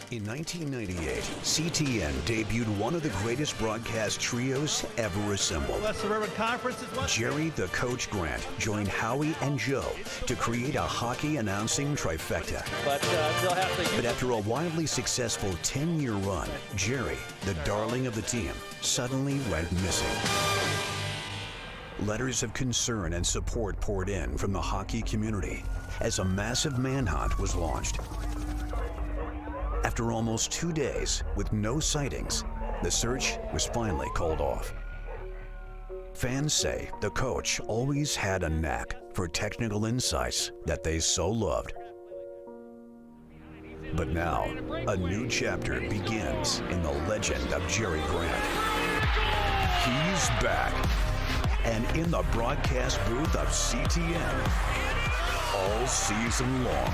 In 1998, CTN debuted one of the greatest broadcast trios ever assembled. West Suburban Conference is what? Jerry the Coach Grant joined Howie and Joe to create a hockey announcing trifecta. But they'll have to... But after a wildly successful 10-year run, Jerry, the darling of the team, suddenly went missing. Letters of concern and support poured in from the hockey community as a massive manhunt was launched. After almost 2 days with no sightings, the search was finally called off. Fans say the coach always had a knack for technical insights that they so loved. But now, a new chapter begins in the legend of Jerry Grant. He's back, and in the broadcast booth of CTN, all season long.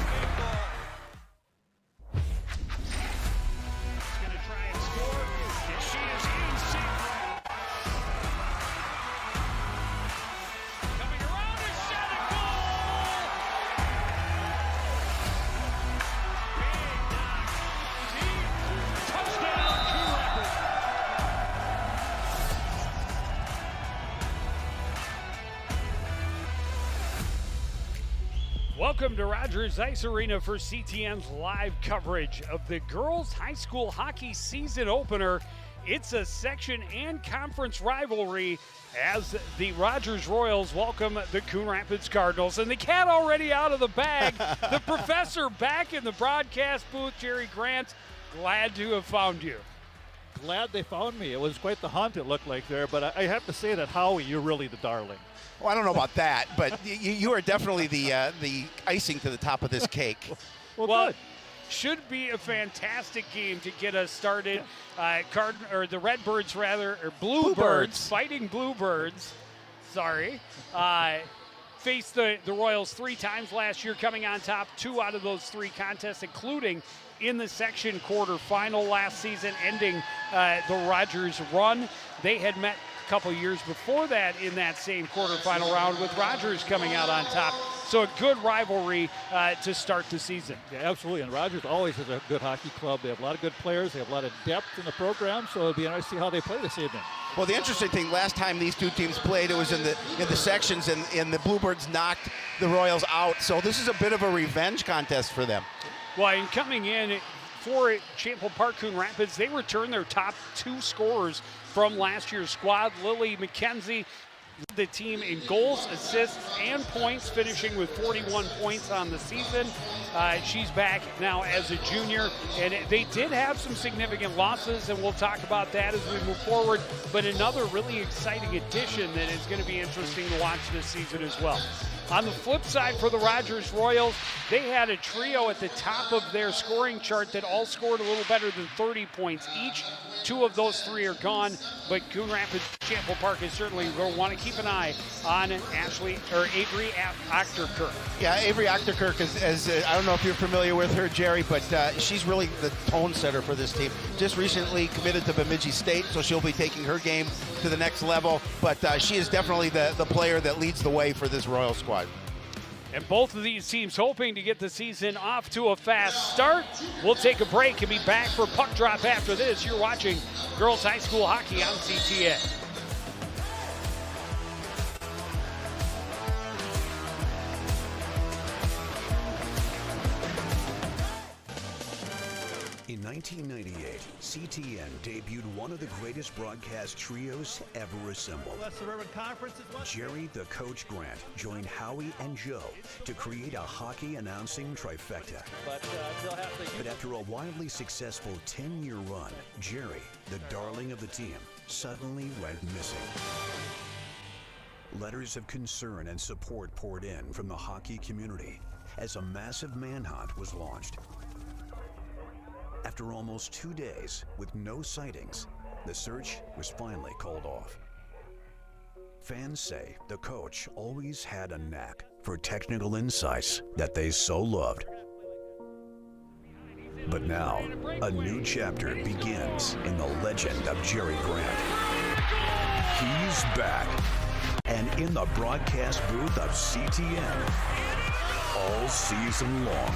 Welcome to Rogers Ice Arena for CTN's live coverage of the girls' high school hockey season opener. It's a section and conference rivalry as the Rogers Royals welcome the Coon Rapids Cardinals. And the cat already out of the bag. The professor back in the broadcast booth. Jerry Grant, glad to have found you. Glad they found me. It was quite the hunt, it looked like there. But I have to say that, Howie, you're really the darling. Well, I don't know about that, but you are definitely the icing to the top of this cake. Well, good. Should be a fantastic game to get us started. The Redbirds, rather, or Bluebirds, fighting Bluebirds. Sorry. Faced the Royals 3 times last year, coming on top 2 out of those 3 contests, including in the section quarterfinal last season, ending the Rogers run. They had met a couple years before that in that same quarterfinal round, with Rogers coming out on top. So a good rivalry to start the season. Yeah, absolutely. And Rogers always is a good hockey club. They have a lot of good players. They have a lot of depth in the program. So it'll be nice to see how they play this evening. Well, the interesting thing, last time these two teams played, it was in the sections, and the Bluebirds knocked the Royals out. So this is a bit of a revenge contest for them. Well, and coming in for Champlain Park Coon Rapids, they returned their top 2 scorers from last year's squad. Lily McKenzie led the team in goals, assists, and points, finishing with 41 points on the season. She's back now as a junior, and they did have some significant losses, and we'll talk about that as we move forward. But another really exciting addition that is going to be interesting to watch this season as well. On the flip side, for the Rogers Royals, they had a trio at the top of their scoring chart that all scored a little better than 30 points each. 2 of those 3 are gone, but Coon Rapids Champlain Park is certainly going to want to keep an eye on Avery Achterkirk. Yeah, Avery Achterkirk is I don't know if you're familiar with her, Jerry, but she's really the tone setter for this team. Just recently committed to Bemidji State, so she'll be taking her game to the next level. But she is definitely the player that leads the way for this Royal squad. And both of these teams hoping to get the season off to a fast start. We'll take a break and be back for Puck Drop after this. You're watching Girls High School Hockey on CTN. In 1998, CTN debuted one of the greatest broadcast trios ever assembled. West Suburban Conference is what? Jerry the Coach Grant joined Howie and Joe to create a hockey announcing trifecta. But they'll have to... But after a wildly successful 10-year run, Jerry, the darling of the team, suddenly went missing. Letters of concern and support poured in from the hockey community as a massive manhunt was launched. After almost 2 days with no sightings, the search was finally called off. Fans say the coach always had a knack for technical insights that they so loved. But now, a new chapter begins in the legend of Jerry Grant. He's back, and in the broadcast booth of CTN, all season long.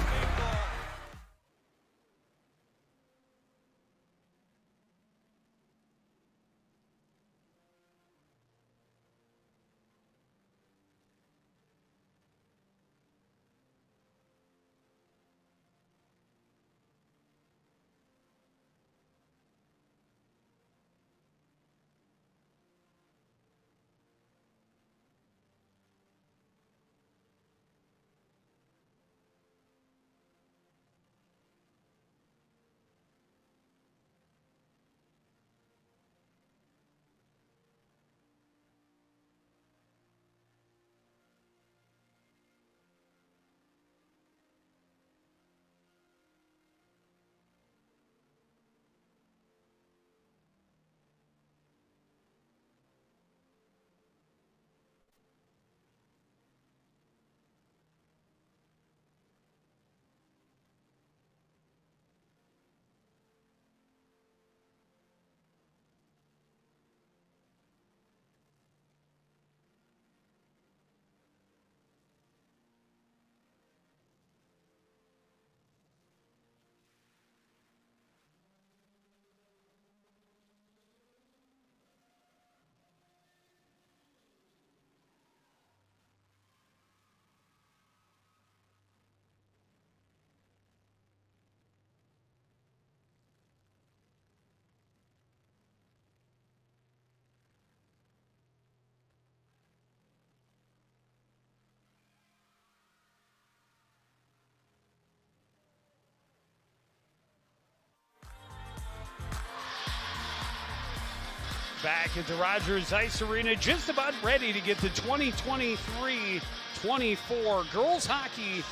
Back at the Rogers Ice Arena, just about ready to get the 2023-24 girls hockey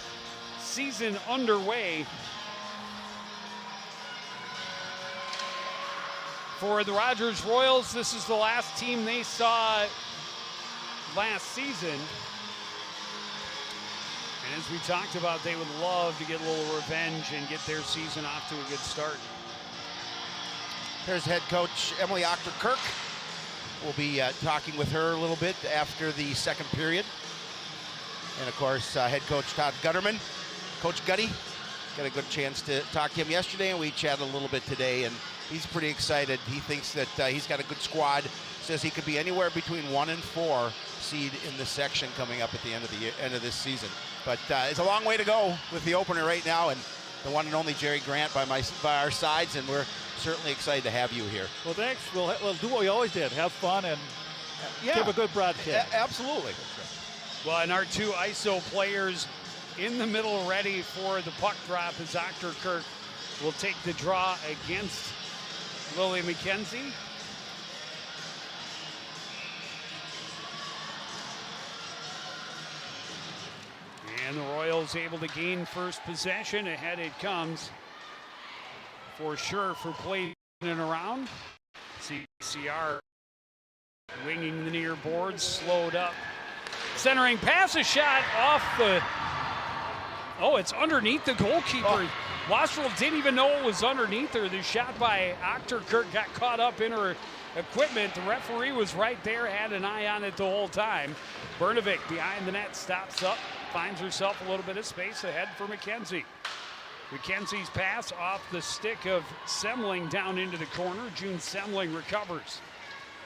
season underway. For the Rogers Royals, this is the last team they saw last season. And as we talked about, they would love to get a little revenge and get their season off to a good start. There's head coach Emily Ochter-Kirk. We'll be talking with her a little bit after the second period. And of course, head coach Todd Gutterman. Coach Gutty, got a good chance to talk to him yesterday, and we chatted a little bit today, and he's pretty excited. He thinks that he's got a good squad. Says he could be anywhere between 1 and 4 seed in this section coming up at the end of this season. But it's a long way to go with the opener right now, and the one and only Jerry Grant by our sides, and we're certainly excited to have you here. Well, thanks. We'll do what we always did, have fun and give a good broadcast. Absolutely. Well, and our two ISO players in the middle ready for the puck drop as Ochter-Kirk will take the draw against Lily McKenzie. And the Royals able to gain first possession. Ahead it comes for sure for play in and around. CCR winging the near boards, slowed up. Centering pass, a shot off the, it's underneath the goalkeeper. Wastrel didn't even know it was underneath her. The shot by Ochter-Kirk got caught up in her equipment. The referee was right there, had an eye on it the whole time. Bernovic behind the net, stops up, finds herself a little bit of space ahead for McKenzie. McKenzie's pass off the stick of Semling down into the corner. June Semling recovers.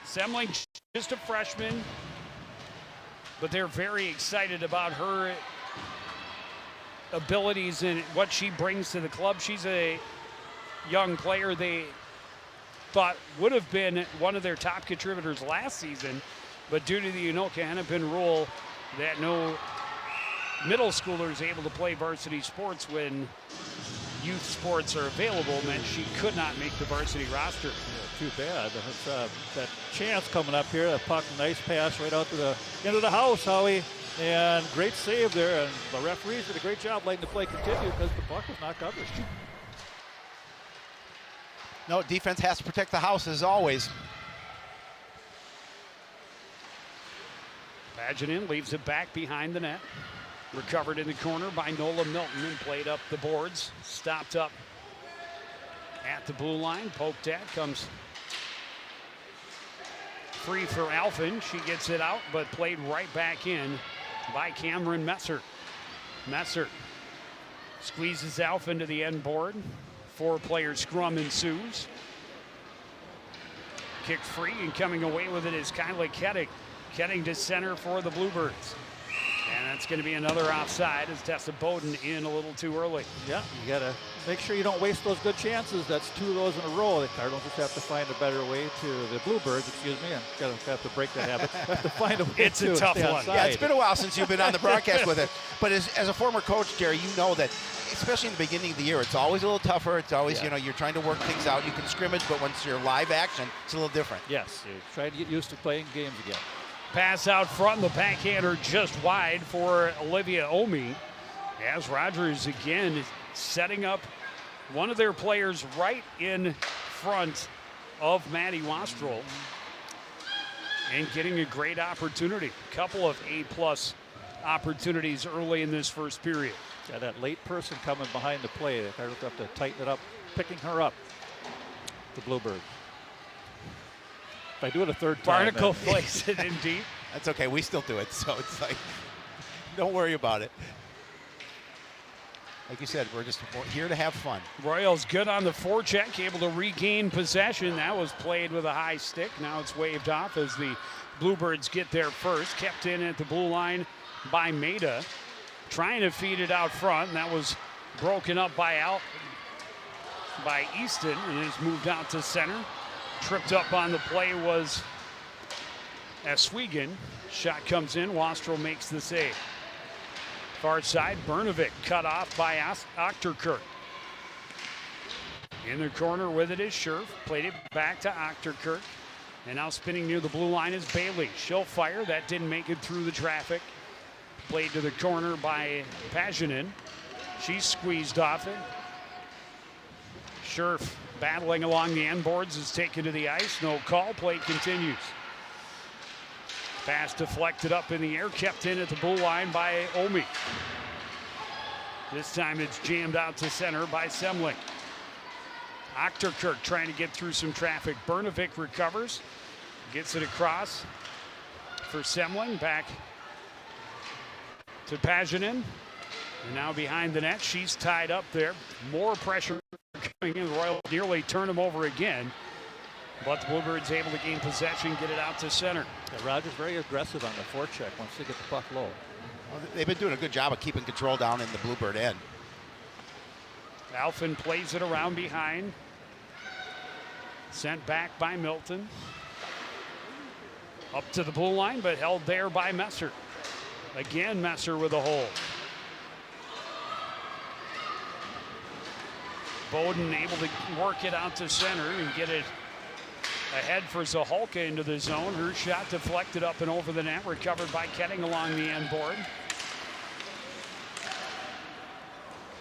Semling, just a freshman, but they're very excited about her abilities and what she brings to the club. She's a young player they thought would have been one of their top contributors last season, but due to the Unoka-Hennepin rule that no middle schoolers able to play varsity sports when youth sports are available meant she could not make the varsity roster. Yeah, too bad. That chance coming up here, a puck, nice pass right out to the into the house, Howie, and great save there, and the referees did a great job letting the play continue because the puck was not covered. No, defense has to protect the house as always. Paginin leaves it back behind the net. Recovered in the corner by Nola Milton and played up the boards. Stopped up at the blue line. Poked at, comes free for Alphen. She gets it out, but played right back in by Cameron Messer. Messer squeezes Alphen to the end board. 4-player scrum ensues. Kicked free, and coming away with it is Kyla Ketting. Ketting to center for the Bluebirds. And that's going to be another offside as Tessa Bowden in a little too early. Yeah, you got to make sure you don't waste those good chances. That's 2 of those in a row. The Cardinals just have to find a better way to, the Bluebirds, excuse me, I'm going to have to break that habit. Have to find a way it's a tough one. Yeah, it's been a while since you've been on the broadcast with it. But as a former coach, Jerry, you know that, especially in the beginning of the year, it's always a little tougher. It's always, you're trying to work things out. You can scrimmage, but once you're live action, it's a little different. Yes, you try to get used to playing games again. Pass out front, and the backhander just wide for Olivia Omi. As Rogers again is setting up one of their players right in front of Maddie Wastrel and getting a great opportunity. Couple of A+ opportunities early in this first period. Yeah, that late person coming behind the play. They have to tighten it up, picking her up, the Bluebirds. If I do it a third time. Barnacle plays it in deep. That's okay. We still do it, so it's like, don't worry about it. Like you said, we're just here to have fun. Royals good on the forecheck, able to regain possession. That was played with a high stick. Now it's waved off as the Bluebirds get there first. Kept in at the blue line by Maida. Trying to feed it out front, and that was broken up by Easton, and is moved out to center. Tripped up on the play was Oswego. Shot comes in. Wastrel makes the save. Far side, Bernovic cut off by Ochter-Kirk. In the corner with it is Scherf. Played it back to Ochter-Kirk. And now spinning near the blue line is Bailey. She'll fire. That didn't make it through the traffic. Played to the corner by Paginen. She's squeezed off it. Scherf battling along the end boards is taken to the ice. No call. Play continues. Pass deflected up in the air. Kept in at the blue line by Omi. This time it's jammed out to center by Semling. Achterkirk trying to get through some traffic. Bernovic recovers. Gets it across for Semling. Back to Paginen. And now behind the net. She's tied up there. More pressure coming in. The Royals nearly turn him over again. But the Bluebirds able to gain possession, get it out to center. Yeah, Rogers very aggressive on the forecheck once they get the puck low. Well, they've been doing a good job of keeping control down in the Bluebird end. Alphen plays it around behind. Sent back by Milton. Up to the blue line, but held there by Messer. Again, Messer with a hold. Bowden able to work it out to center and get it ahead for Zaholka into the zone. Her shot deflected up and over the net, recovered by Ketting along the end board.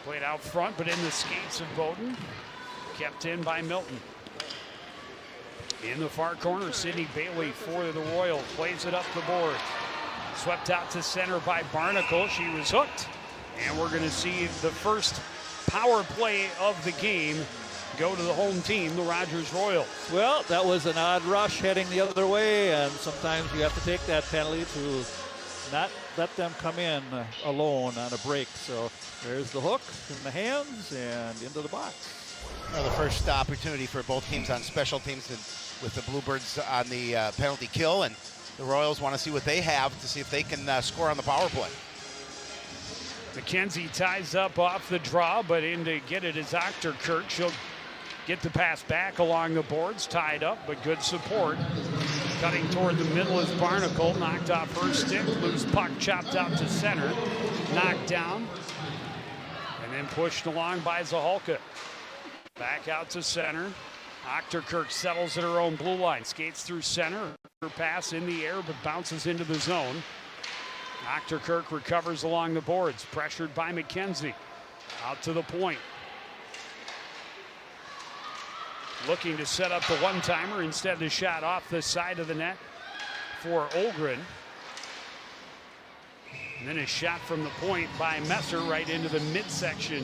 Played out front, but in the skates of Bowden. Kept in by Milton. In the far corner, Sydney Bailey for the Royals. Plays it up the board. Swept out to center by Barnacle. She was hooked. And we're going to see the first power play of the game go to the home team, the Rogers Royals. Well, that was an odd rush heading the other way, and sometimes you have to take that penalty to not let them come in alone on a break. So there's the hook in the hands and into the box. Well, the first opportunity for both teams on special teams, and with the Bluebirds on the penalty kill, and the Royals want to see what they have to see if they can score on the power play. McKenzie ties up off the draw, but in to get it is Achterkirk. She'll get the pass back along the boards, tied up, but good support. Cutting toward the middle is Barnacle, knocked off her stick. Loose puck chopped out to center, knocked down, and then pushed along by Zaholka. Back out to center. Achterkirk settles at her own blue line, skates through center. Her pass in the air, but bounces into the zone. Achterkirk recovers along the boards, pressured by McKenzie. Out to the point. Looking to set up the one-timer. Instead, the shot off the side of the net for Olgren. And then a shot from the point by Messer right into the midsection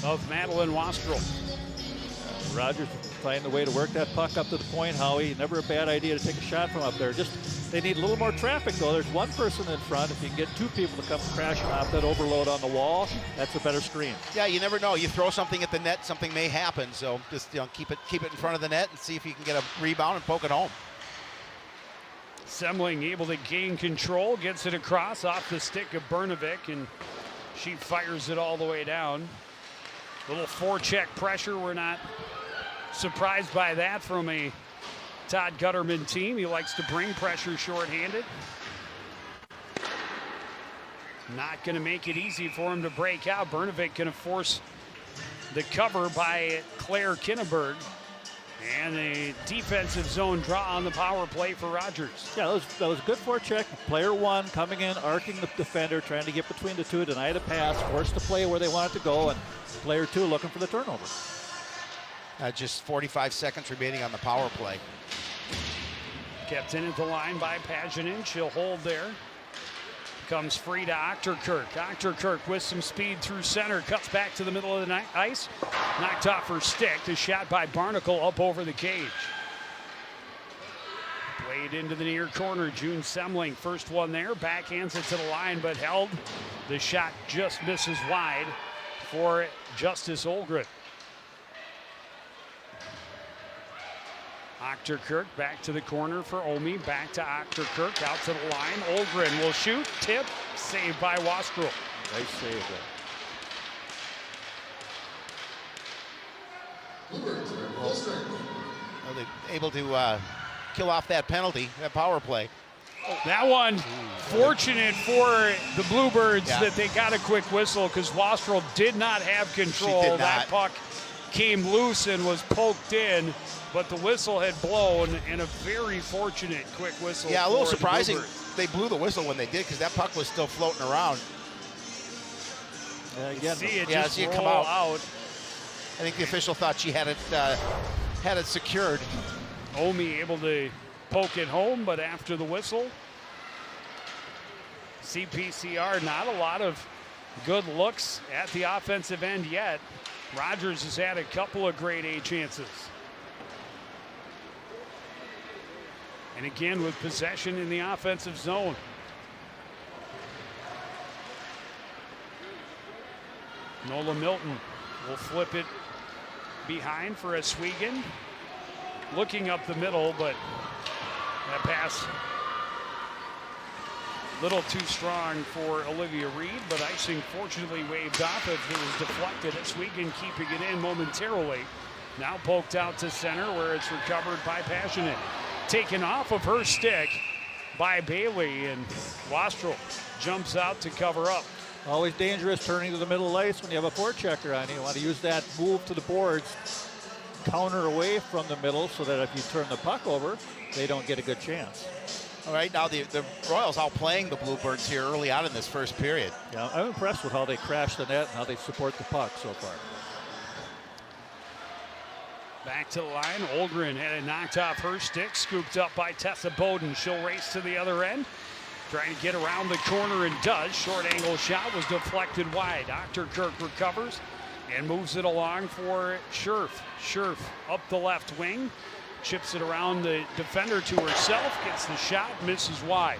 of Madeline Wastrel. Rogers finding the way to work that puck up to the point. Howie, never a bad idea to take a shot from up there. Just they need a little more traffic though. There's one person in front. If you can get two people to come crashing off that overload on the wall, that's a better screen. Yeah, you never know. You throw something at the net, something may happen. So just keep it in front of the net and see if you can get a rebound and poke it home. Semling able to gain control, gets it across off the stick of Bernovic, and she fires it all the way down. Little forecheck pressure. We're not surprised by that from a Todd Gutterman team. He likes to bring pressure shorthanded. Not going to make it easy for him to break out. Bernovic going to force the cover by Claire Kinneberg. And a defensive zone draw on the power play for Rogers. Yeah, that was a good forecheck. Player one coming in, arcing the defender, trying to get between the two, deny the pass, force the play where they want it to go, and player two looking for the turnover. Just 45 seconds remaining on the power play. Kept in at the line by Paginen. She'll hold there. Comes free to Achterkirk. Achterkirk with some speed through center. Cuts back to the middle of the ice. Knocked off her stick. The shot by Barnacle up over the cage. Played into the near corner. June Semling, first one there. Backhands it to the line, but held. The shot just misses wide for Justice Olgren. Achterkirk back to the corner for Omi. Back to Achterkirk, out to the line. Olgren will shoot. Tip. Saved by Wastrel. Nice save there. Well, they're able to kill off that penalty, that power play. That one, fortunate for the Bluebirds that they got a quick whistle because Wastrel did not have control. She did not. That puck came loose and was poked in, but the whistle had blown, and a very fortunate quick whistle. Yeah, a little for the surprising Bluebirds. they blew the whistle when they did, because that puck was still floating around. Again, See it Yeah, just see it roll come out. out. I think the official thought she had it secured. Omi able to poke it home, but after the whistle, CPCR, not a lot of good looks at the offensive end yet. Rogers has had a couple of grade A chances. And again with possession in the offensive zone. Nola Milton will flip it behind for Oswego. Looking up the middle, but that pass a little too strong for Olivia Reed, but icing fortunately waved off as it was deflected. Oswego keeping it in momentarily. Now poked out to center where it's recovered by Passionate. Taken off of her stick by Bailey, and Wastrel jumps out to cover up. always dangerous turning to the middle ice when you have a forechecker on you. You want to use that move to the boards, counter away from the middle so that if you turn the puck over, they don't get a good chance. All right, now the Royals outplaying the Bluebirds here early on in this first period. Yeah, I'm impressed with how they crash the net and how they support the puck so far. Back to the line. Olgren had it knocked off her stick, scooped up by Tessa Bowden. She'll race to the other end, trying to get around the corner, and does. Short angle shot was deflected wide. Dr. Kirk recovers and moves it along for Scherf. Scherf up the left wing, chips it around the defender to herself, gets the shot, misses wide.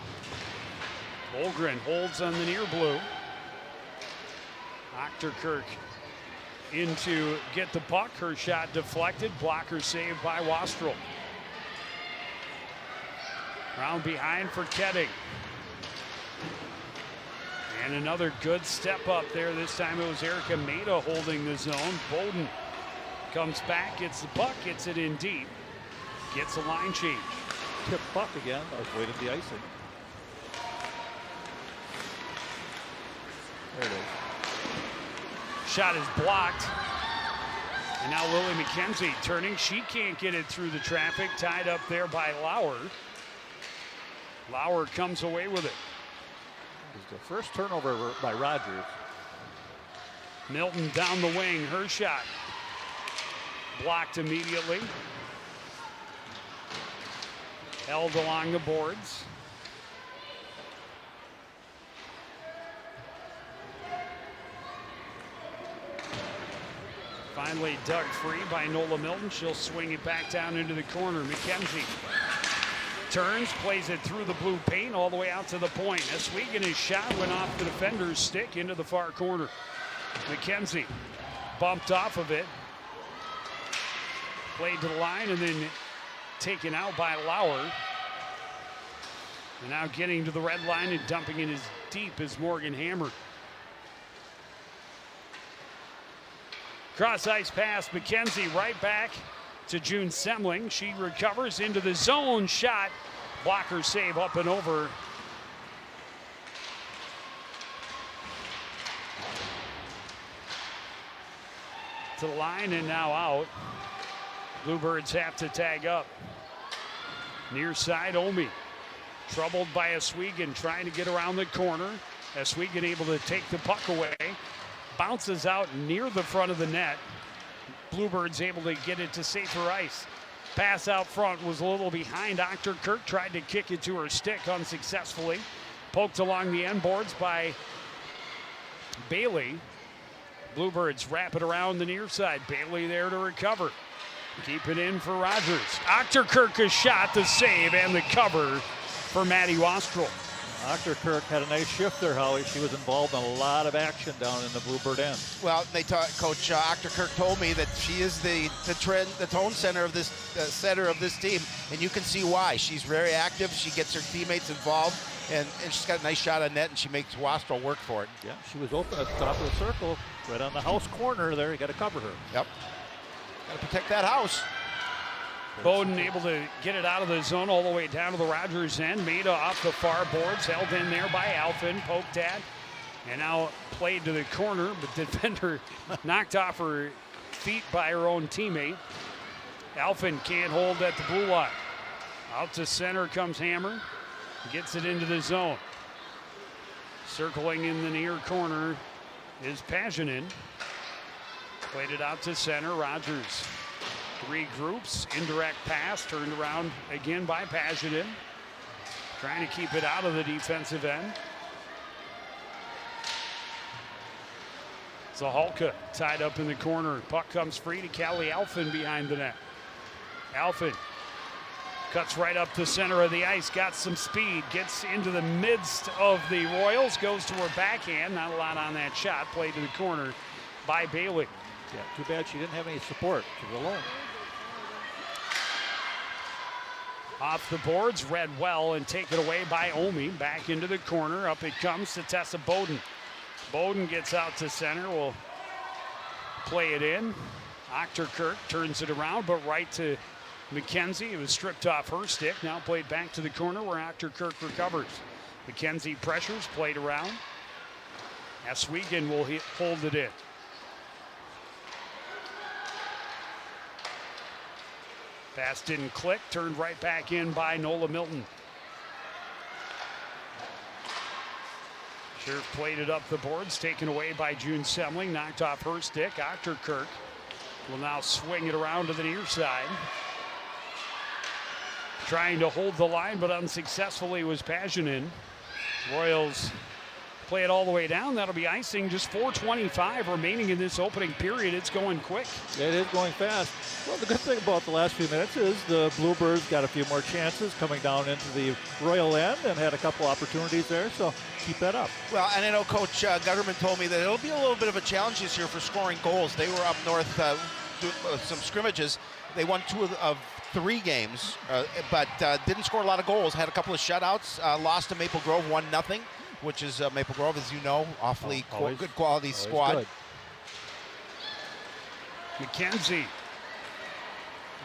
Olgren holds on the near blue. Dr. Kirk in to get the puck. Her shot deflected. Blocker saved by Wastrel. Round behind for Ketting. And another good step up there. This time it was Erica Maida holding the zone. Bowden comes back, gets the puck, gets it in deep. Gets a line change. Tip puck again, avoided the icing. There it is. Shot is blocked. And now Lily McKenzie turning. She can't get it through the traffic. Tied up there by Lauer. Lauer comes away with it. It's the first turnover by Rogers. Milton down the wing. Her shot blocked immediately. Held along the boards. Finally dug free by Nola Milton. She'll swing it back down into the corner. McKenzie turns, plays it through the blue paint all the way out to the point. Oswego's shot went off the defender's stick into the far corner. McKenzie bumped off of it. Played to the line and then taken out by Lauer. And now getting to the red line and dumping it as deep as Morgan Hammer. Cross ice pass, McKenzie right back to June Semling. She recovers into the zone, shot, blocker save up and over. To the line and now out. Bluebirds have to tag up. Near side, Omi. Troubled by Oswego, trying to get around the corner. Oswego able to take the puck away. Bounces out near the front of the net. Bluebirds able to get it to safer ice. Pass out front was a little behind. Dr. Kirk tried to kick it to her stick unsuccessfully. Poked along the end boards by Bailey. Bluebirds wrap it around the near side. Bailey there to recover. Keep it in for Rogers. Dr. Kirk a shot, the save, and the cover for Maddie Wastrel. Dr. Kirk had a nice shift there, Howie. She was involved in a lot of action down in the Bluebird end. Well, Coach Dr. Kirk told me that she is the tone center of this team, and you can see why. She's very active. She gets her teammates involved, and she's got a nice shot on net, and she makes Wastrel work for it. Yeah, she was open at the top of the circle, right on the house corner there. You got to cover her. Yep. Got to protect that house. Bowden able to get it out of the zone all the way down to the Rogers end. Maida off the far boards, held in there by Alphin, poked at, and now played to the corner, but defender knocked off her feet by her own teammate. Alphen can't hold at the blue line. Out to center comes Hammer. Gets it into the zone. Circling in the near corner is Paginen. Played it out to center. Rogers regroups. Indirect pass turned around again by Paginen. Trying to keep it out of the defensive end. Zahalka tied up in the corner. Puck comes free to Callie Alphen behind the net. Alphen cuts right up the center of the ice, got some speed, gets into the midst of the Royals, goes to her backhand. Not a lot on that shot. Played to the corner by Bailey. Yeah, too bad she didn't have any support. She was alone. Off the boards, read well and taken away by Omi. Back into the corner. Up it comes to Tessa Bowden. Bowden gets out to center. Will play it in. Ochterkirk turns it around, but right to McKenzie. It was stripped off her stick. Now played back to the corner where Ochterkirk recovers. McKenzie pressures, played around. Aswegan will hold it in. Pass didn't click, turned right back in by Nola Milton. Sheriff played it up the boards, taken away by June Semling, knocked off her stick. Ochterkirk will now swing it around to the near side. Trying to hold the line, but unsuccessfully was Paginen. Royals play it all the way down. That'll be icing. Just 4:25 remaining in this opening period. It's going quick. It is going fast. Well, the good thing about the last few minutes is the Bluebirds got a few more chances coming down into the Royal end and had a couple opportunities there, so keep that up. Well, and I know Coach Gutterman told me that it'll be a little bit of a challenge this year for scoring goals. They were up north doing some scrimmages. They won 2 of 3 games, but didn't score a lot of goals. Had a couple of shutouts. Lost to Maple Grove 1-0, which is Maple Grove, as you know, awfully good quality squad. Good. McKenzie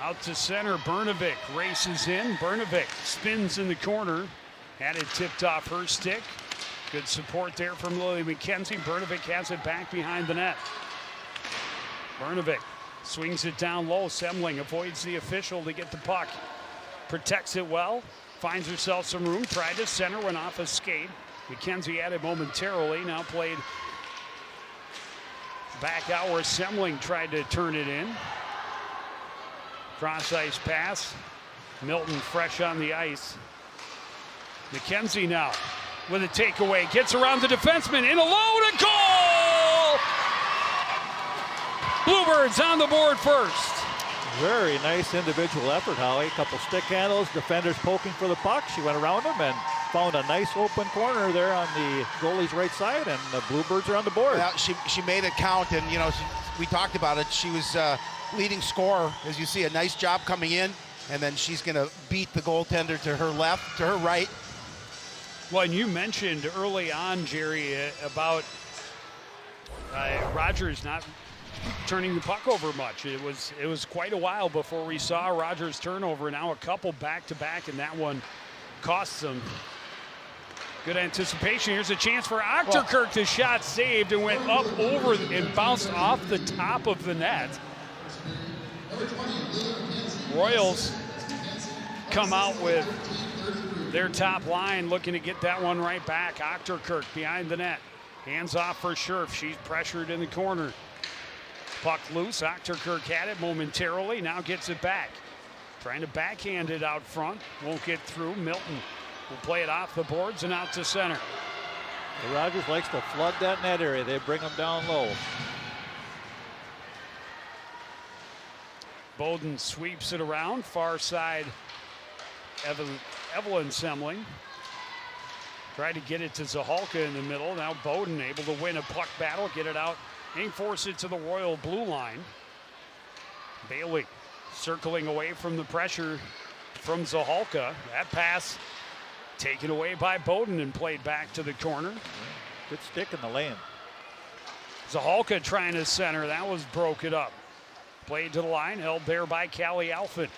out to center. Bernovic races in. Bernovic spins in the corner. Had it tipped off her stick. Good support there from Lily McKenzie. Bernovic has it back behind the net. Bernovic swings it down low. Semling avoids the official to get the puck. Protects it well. Finds herself some room. Tried to center, went off a skate. McKenzie had it momentarily. Now played back out where Semling tried to turn it in. Cross ice pass. Milton fresh on the ice. McKenzie now with a takeaway. Gets around the defenseman. In alone. A goal! Bluebirds on the board first. Very nice individual effort, Holly. A couple stick handles, defenders poking for the puck. She went around them and found a nice open corner there on the goalie's right side, and the Bluebirds are on the board. Well, she made it count, and you know we talked about it. She was leading scorer, as you see. A nice job coming in, and then she's going to beat the goaltender to her left, to her right. Well, and you mentioned early on, Jerry, about Rogers not turning the puck over much. It was quite a while before we saw Rogers turnover. Now a couple back-to-back, and that one costs them. Good anticipation. Here's a chance for Ochterkirk. The shot saved and went up over and bounced off the top of the net. Royals come out with their top line, looking to get that one right back. Ochterkirk behind the net. Hands off for Scherf. She's pressured in the corner. Puck loose. Ochterkirk had it momentarily. Now gets it back. Trying to backhand it out front. Won't get through. Milton will play it off the boards and out to center. The Rogers likes to flood that net area. They bring them down low. Bowden sweeps it around. Far side, Evelyn Semling. Tried to get it to Zahalka in the middle. Now Bowden able to win a puck battle, get it out, and force it to the Royal blue line. Bailey circling away from the pressure from Zahalka. That pass taken away by Bowden and played back to the corner. Good stick in the lane. Zahalka trying to center. That was broken up. Played to the line, held there by Callie Alphen.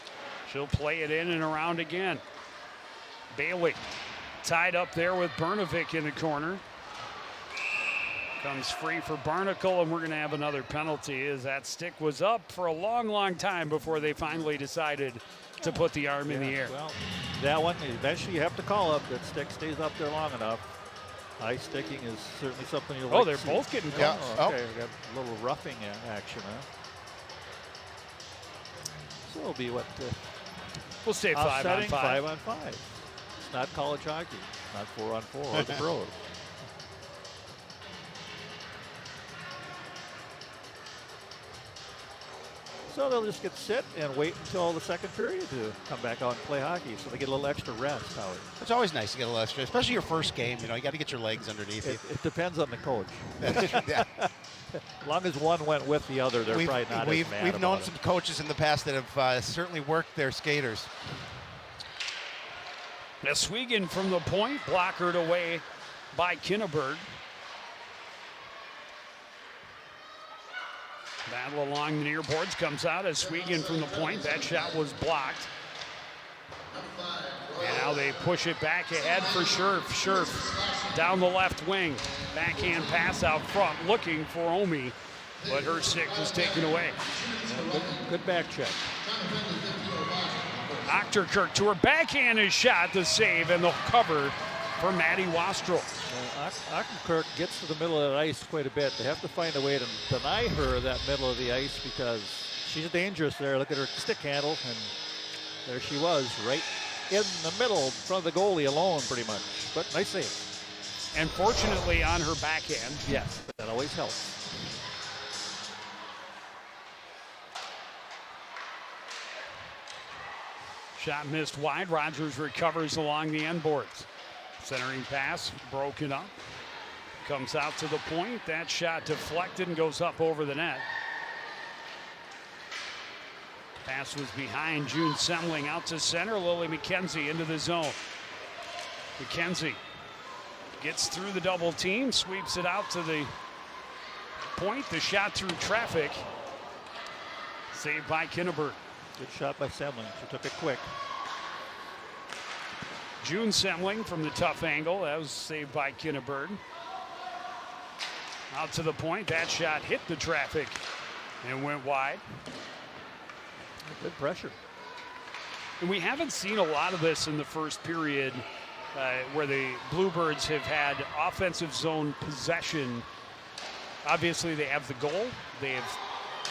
She'll play it in and around again. Bailey tied up there with Bernovic in the corner. Comes free for Barnacle, and we're going to have another penalty as that stick was up for a long, long time before they finally decided to put the arm in the air. Well, that one, eventually you have to call up. That stick stays up there long enough. Ice sticking is certainly something you'll like. Oh, they're both getting called. Oh, okay, we got a little roughing action, huh? So it'll be what? We'll say 5 on 5. 5 on 5. It's not college hockey. Not 4 on 4 or the pros. So they'll just get sit and wait until the second period to come back out and play hockey. So they get a little extra rest, Howard. It's always nice to get a little extra, especially your first game. You know, you got to get your legs underneath you. It depends on the coach. Yeah. As long as one went with the other, they're probably not as mad We've known about some it. coaches in the past that have certainly worked their skaters. Neswiegen from the point, blockered away by Kinneberg. Battle along the near boards, comes out as Swegan from the point. That shot was blocked. And now they push it back ahead for Scherf. Scherf down the left wing. Backhand pass out front, looking for Omi, but her stick was taken away. Good back check. Ochterkirk to her backhand is shot, the save and the cover for Maddie Wastrel. Ochterkirk gets to the middle of the ice quite a bit. They have to find a way to deny her that middle of the ice because she's dangerous there. Look at her stick handle, and there she was, right in the middle, in front of the goalie alone, pretty much. But nice save. And fortunately on her backhand. Yes, that always helps. Shot missed wide. Rogers recovers along the end boards. Centering pass broken up. Comes out to the point. That shot deflected and goes up over the net. Pass was behind June Semling out to center. Lily McKenzie into the zone. McKenzie gets through the double team, sweeps it out to the point. The shot through traffic. Saved by Kinneberg. Good shot by Semling. She took it quick. June Semling from the tough angle. That was saved by Kinneberg. Out to the point. That shot hit the traffic and went wide. Good pressure. And we haven't seen a lot of this in the first period where the Bluebirds have had offensive zone possession. Obviously, they have the goal.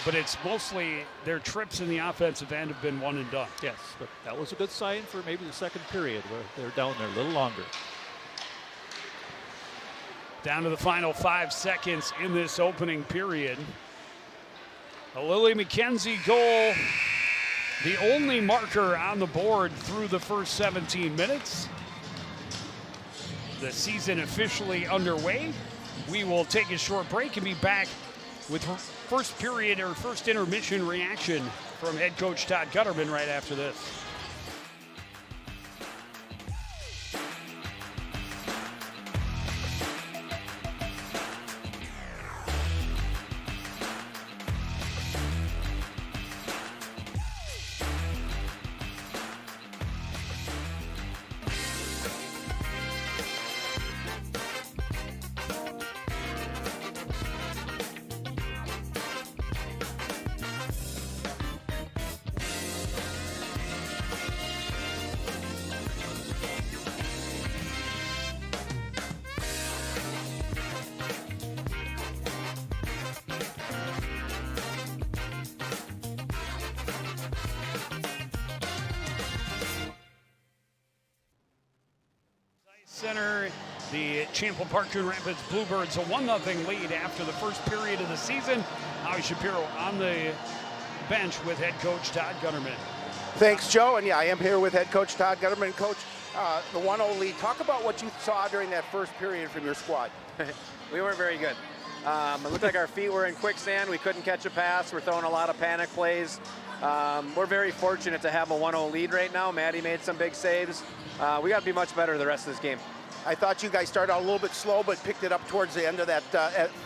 But it's mostly their trips in the offensive end have been one and done. Yes, but that was a good sign for maybe the second period where they're down there a little longer. Down to the final 5 seconds in this opening period. A Lily McKenzie goal, the only marker on the board through the first 17 minutes. The season officially underway. We will take a short break and be back with first period or first intermission reaction from head coach Todd Gutterman right after this. Center, the Champlain Park Coon Rapids Bluebirds a 1-0 lead after the first period of the season. Howie Shapiro on the bench with head coach Todd Gutterman. Thanks, Joe. And yeah, I am here with head coach Todd Gutterman. Coach, the 1-0 lead. Talk about what you saw during that first period from your squad. We weren't very good. It looked like our feet were in quicksand. We couldn't catch a pass. We're throwing a lot of panic plays. We're very fortunate to have a 1-0 lead right now. Maddie made some big saves. We got to be much better the rest of this game. I thought you guys started out a little bit slow, but picked it up towards the end of that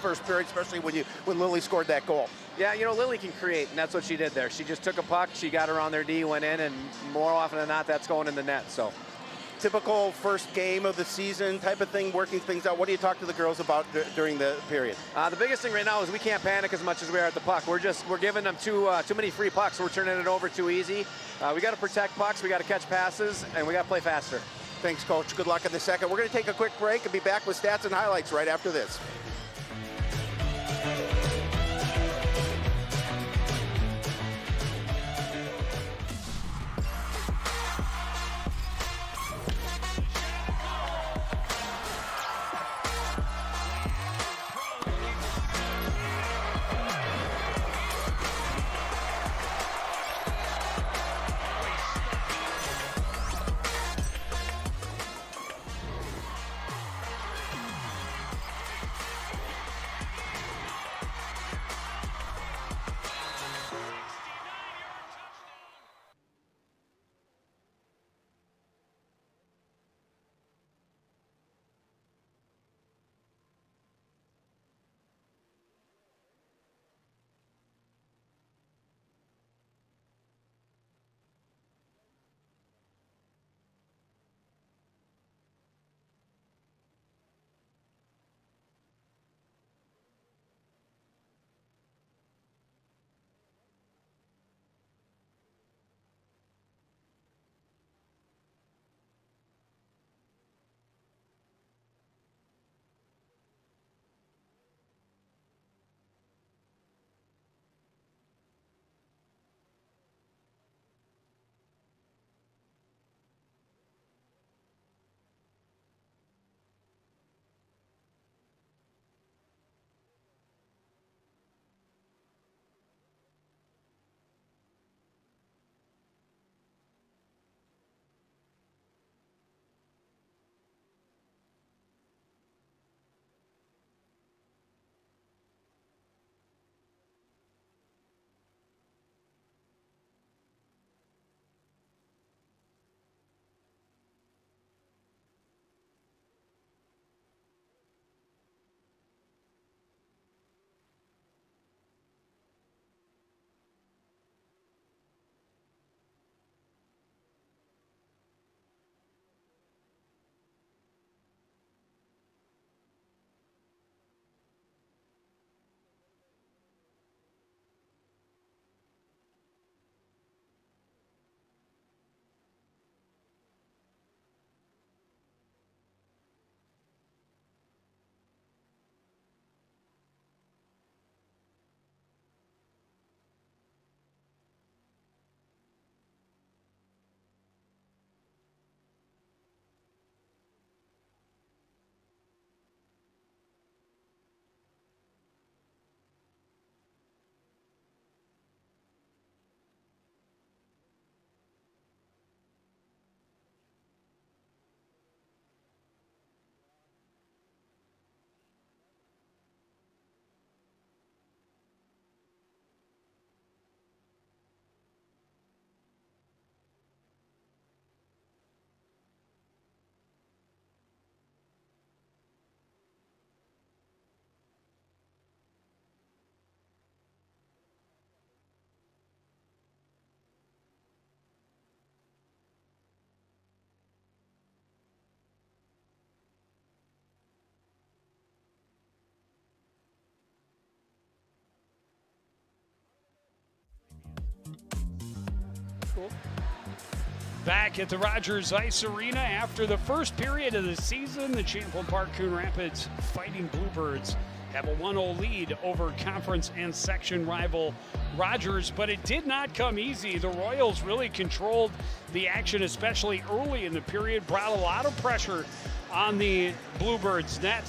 first period, especially when Lily scored that goal. Yeah, you know, Lily can create, and that's what she did there. She just took a puck, she got around their D, went in, and more often than not, that's going in the net. So typical first game of the season type of thing, working things out? What do you talk to the girls about during the period? The biggest thing right now is we can't panic as much as we are at the puck. We're giving them too many free pucks. We're turning it over too easy. We got to protect pucks. We got to catch passes, and we got to play faster. Thanks, Coach. Good luck in the second. We're going to take a quick break and be back with stats and highlights right after this. Back at the Rogers Ice Arena after the first period of the season, the Champlain Park Coon Rapids Fighting Bluebirds have a 1-0 lead over conference and section rival Rogers, but it did not come easy. The Royals really controlled the action, especially early in the period, brought a lot of pressure on the Bluebirds net,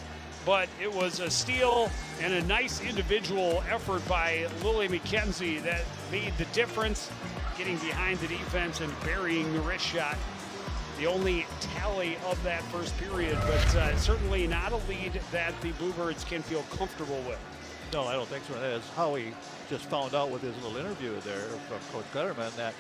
but it was a steal and a nice individual effort by Lily McKenzie that made the difference, getting behind the defense and burying the wrist shot. The only tally of that first period, but certainly not a lead that the Bluebirds can feel comfortable with. No, I don't think so. As Howie just found out with his little interview there from Coach Gutterman, that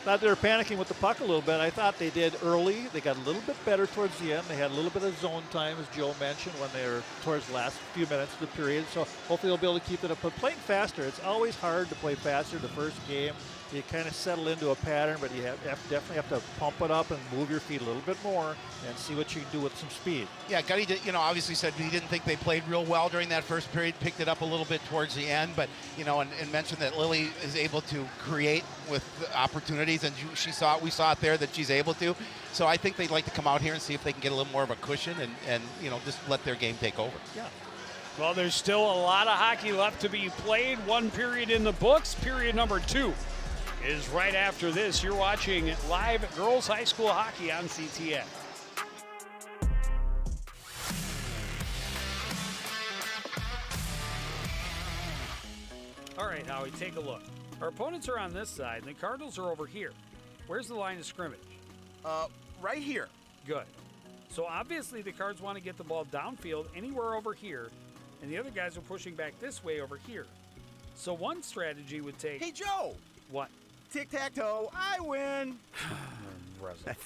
thought they were panicking with the puck a little bit. I thought they did early. They got a little bit better towards the end. They had a little bit of zone time, as Joe mentioned, when they were towards the last few minutes of the period. So hopefully they'll be able to keep it up. But playing faster, it's always hard to play faster the first game. you kind of settle into a pattern, but you definitely have to pump it up and move your feet a little bit more and see what you can do with some speed. Yeah, Gutty, obviously said he didn't think they played real well during that first period, picked it up a little bit towards the end, but, and mentioned that Lily is able to create with opportunities, and we saw it there that she's able to. So I think they'd like to come out here and see if they can get a little more of a cushion and just let their game take over. Yeah. Well, there's still a lot of hockey left to be played. One period in the books. Period number 2 is right after this. You're watching live girls high school hockey on CTN. All right, Howie, take a look. Our opponents are on this side, and the Cardinals are over here. Where's the line of scrimmage? Right here. Good. So obviously the Cards want to get the ball downfield anywhere over here, and the other guys are pushing back this way over here. So one strategy would take... Hey, Joe! What? Tic-tac-toe, I win! Impressive.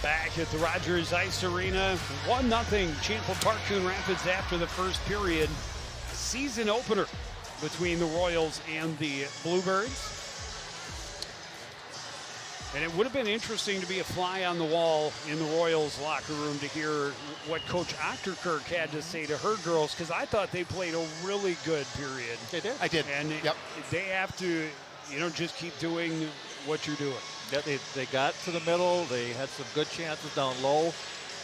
Back at the Rogers Ice Arena, 1-0 Champlain Park Coon Rapids after the first period. Season opener between the Royals and the Bluebirds. And it would have been interesting to be a fly on the wall in the Royals locker room to hear what Coach Achterkirk had to say to her girls, because I thought they played a really good period. They did. I did. And Yep. they have to, just keep doing what you're doing. Yeah, they got to the middle. They had some good chances down low.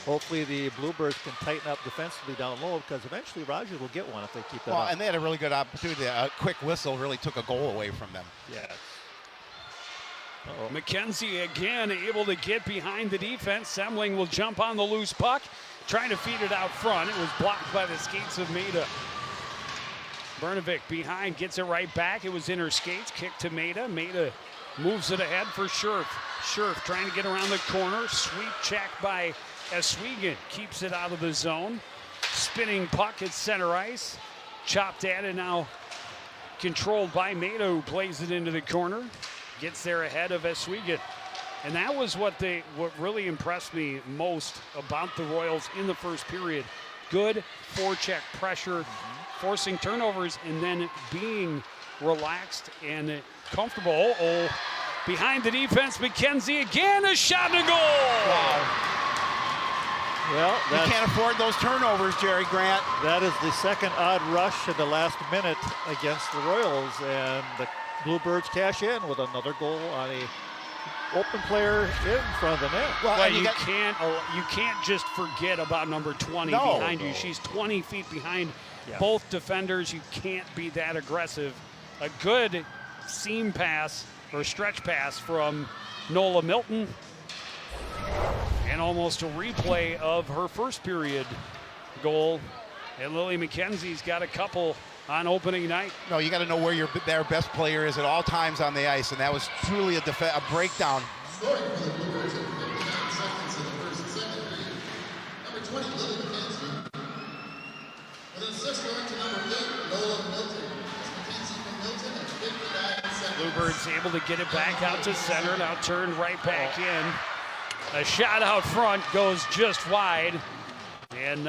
Hopefully the Bluebirds can tighten up defensively down low, because eventually Rogers will get one if they keep that up. And they had a really good opportunity. A quick whistle really took a goal away from them. Yeah. McKenzie again able to get behind the defense. Semling will jump on the loose puck, trying to feed it out front. It was blocked by the skates of Maida. Brnovic behind, gets it right back. It was in her skates, kick to Maida. Maida moves it ahead for Scherf. Scherf trying to get around the corner. Sweep check by Eswegan, keeps it out of the zone. Spinning puck at center ice. Chopped at and now controlled by Maida, who plays it into the corner. Gets there ahead of Eswegan. And that was what really impressed me most about the Royals in the first period. Good forecheck pressure, forcing turnovers, and then being relaxed and comfortable. Behind the defense, McKenzie again, a shot and a goal! Wow. Well, You can't afford those turnovers, Jerry Grant. that is the second odd rush in the last minute against the Royals, and the Bluebirds cash in with another goal on a open player in front of the net. Well, and you can't just forget about number 20 behind you. She's 20 feet behind both defenders. You can't be that aggressive. A good seam pass or stretch pass from Nola Milton, and almost a replay of her first period goal. And Lily McKenzie's got a couple on opening night. No, you got to know where their best player is at all times on the ice, and that was truly a breakdown. Scoring for the Bluebirds in 59 seconds in the first and second period. Number 20, Lily McKenzie. With an assist going to number 8, Nola Milton. That's McKenzie from Milton at 59 seconds. Bluebirds able to get it back out to center, now turned right back in. A shot out front goes just wide. And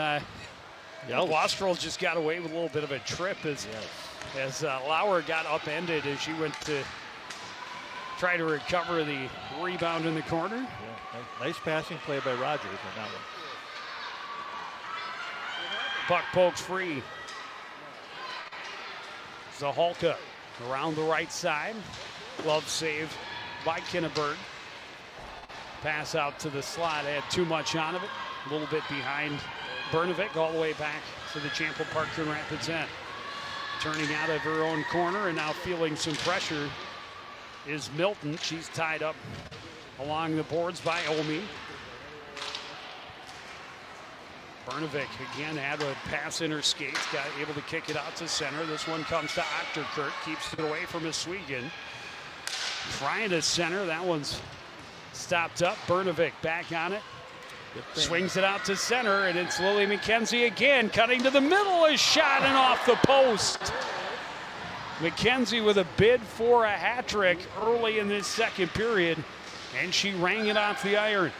Wastrel just got away with a little bit of a trip as Lauer got upended as she went to try to recover the rebound in the corner. Yeah, nice passing play by Rogers on that one. Puck pokes free. Zahalka around the right side. Glove save by Kinneberg. Pass out to the slot, had too much on of it. A little bit behind Brnovic, all the way back to the Champlain Park Coon Rapids end. Turning out of her own corner and now feeling some pressure is Milton. She's tied up along the boards by Omi. Brnovic again had a pass in her skates, got able to kick it out to center. This one comes to Achterkirk, keeps it away from Eswegan. Trying to center, that one's stopped up. Brnovic back on it. Swings it out to center, and it's Lily McKenzie again, cutting to the middle, a shot and off the post. McKenzie with a bid for a hat trick early in this second period, and she rang it off the iron.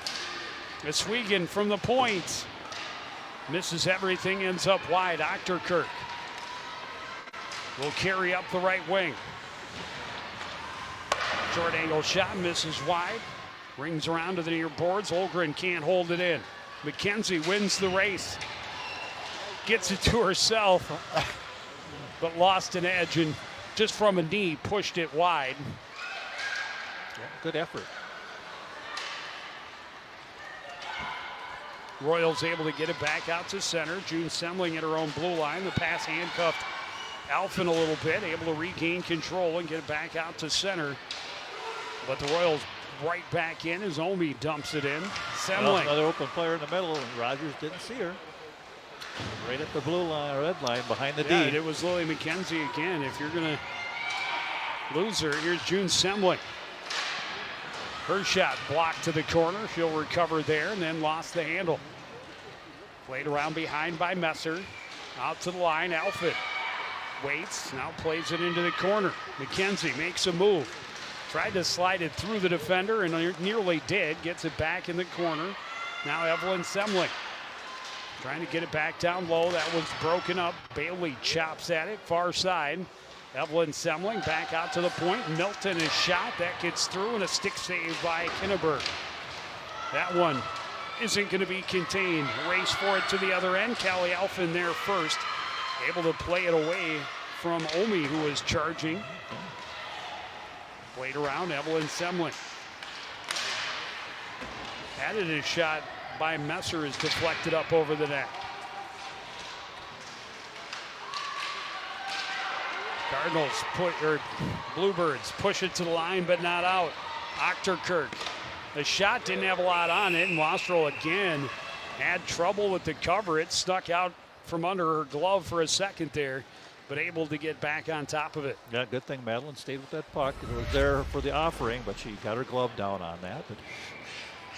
Eswegan from the point. Misses everything, ends up wide. Achterkirk will carry up the right wing. Short angle shot, misses wide. Rings around to the near boards. Olgren can't hold it in. McKenzie wins the race. Gets it to herself, but lost an edge and just from a knee pushed it wide. Yeah, good effort. Royals able to get it back out to center. June Semling at her own blue line. The pass handcuffed Alphen a little bit, able to regain control and get it back out to center. But the Royals right back in as Omi dumps it in. Semling. Another open player in the middle, and Rogers didn't see her. Right at the blue line, red line, behind the D. And it was Lily McKenzie again. If you're going to lose her, here's June Semling. Her shot blocked to the corner. She'll recover there and then lost the handle. Played around behind by Messer. Out to the line, Alfred waits, now plays it into the corner. McKenzie makes a move. Tried to slide it through the defender and nearly did. Gets it back in the corner. Now Evelyn Semling trying to get it back down low. That was broken up. Bailey chops at it, far side. Evelyn Semling back out to the point. Milton is shot. That gets through and a stick save by Kinneberg. That one isn't going to be contained. Race for it to the other end. Callie Alphen there first. Able to play it away from Omi, who was charging. Played around, Evelyn Semling. Added a shot by Messer is deflected up over the net. Bluebirds push it to the line, but not out. Ochterkirk. The shot didn't have a lot on it, and Wastrel again had trouble with the cover. It stuck out from under her glove for a second there, but able to get back on top of it. Yeah, good thing Madeline stayed with that puck. It was there for the offering, but she got her glove down on that. But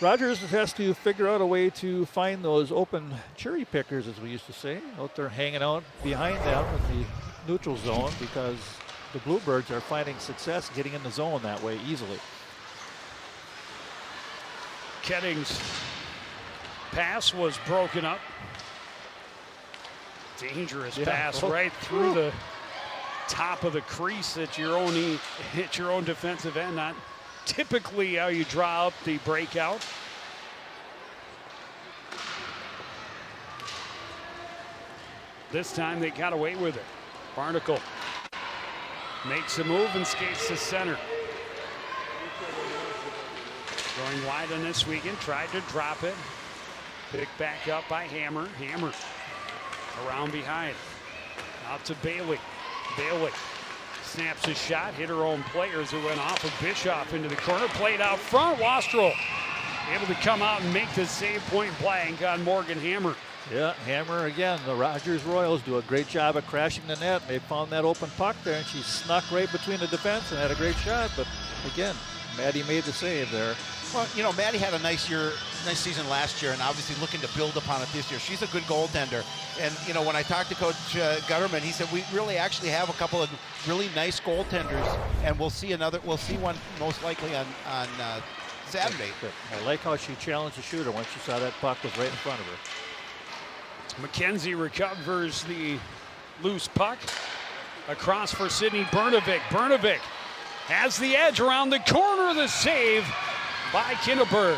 Rogers has to figure out a way to find those open cherry pickers, as we used to say, out there hanging out behind them in the neutral zone, because the Bluebirds are finding success getting in the zone that way easily. Ketting's pass was broken up. Dangerous pass right through the top of the crease at your own defensive end. Not typically how you draw up the breakout. This time they got away with it. Barnacle makes a move and skates to center. Going wide on this weekend, tried to drop it. Picked back up by Hammer. Hammer around behind. Out to Bailey. Bailey snaps a shot, hit her own players who went off of Bischoff into the corner. Played out front. Wastrel able to come out and make the save point blank on Morgan Hammer. Yeah, Hammer again. The Rogers Royals do a great job of crashing the net. They found that open puck there, and she snuck right between the defense and had a great shot. But again, Maddie made the save there. Well, you know, Maddie had a nice season last year, and obviously looking to build upon it this year. She's a good goaltender. And, you know, when I talked to Coach Gutterman, he said we really actually have a couple of really nice goaltenders, and we'll see one most likely on Saturday. I like how she challenged the shooter once she saw that puck was right in front of her. McKenzie recovers the loose puck. Across for Sydney Bernovic. Bernovic has the edge around the corner. The save by Kinneberg.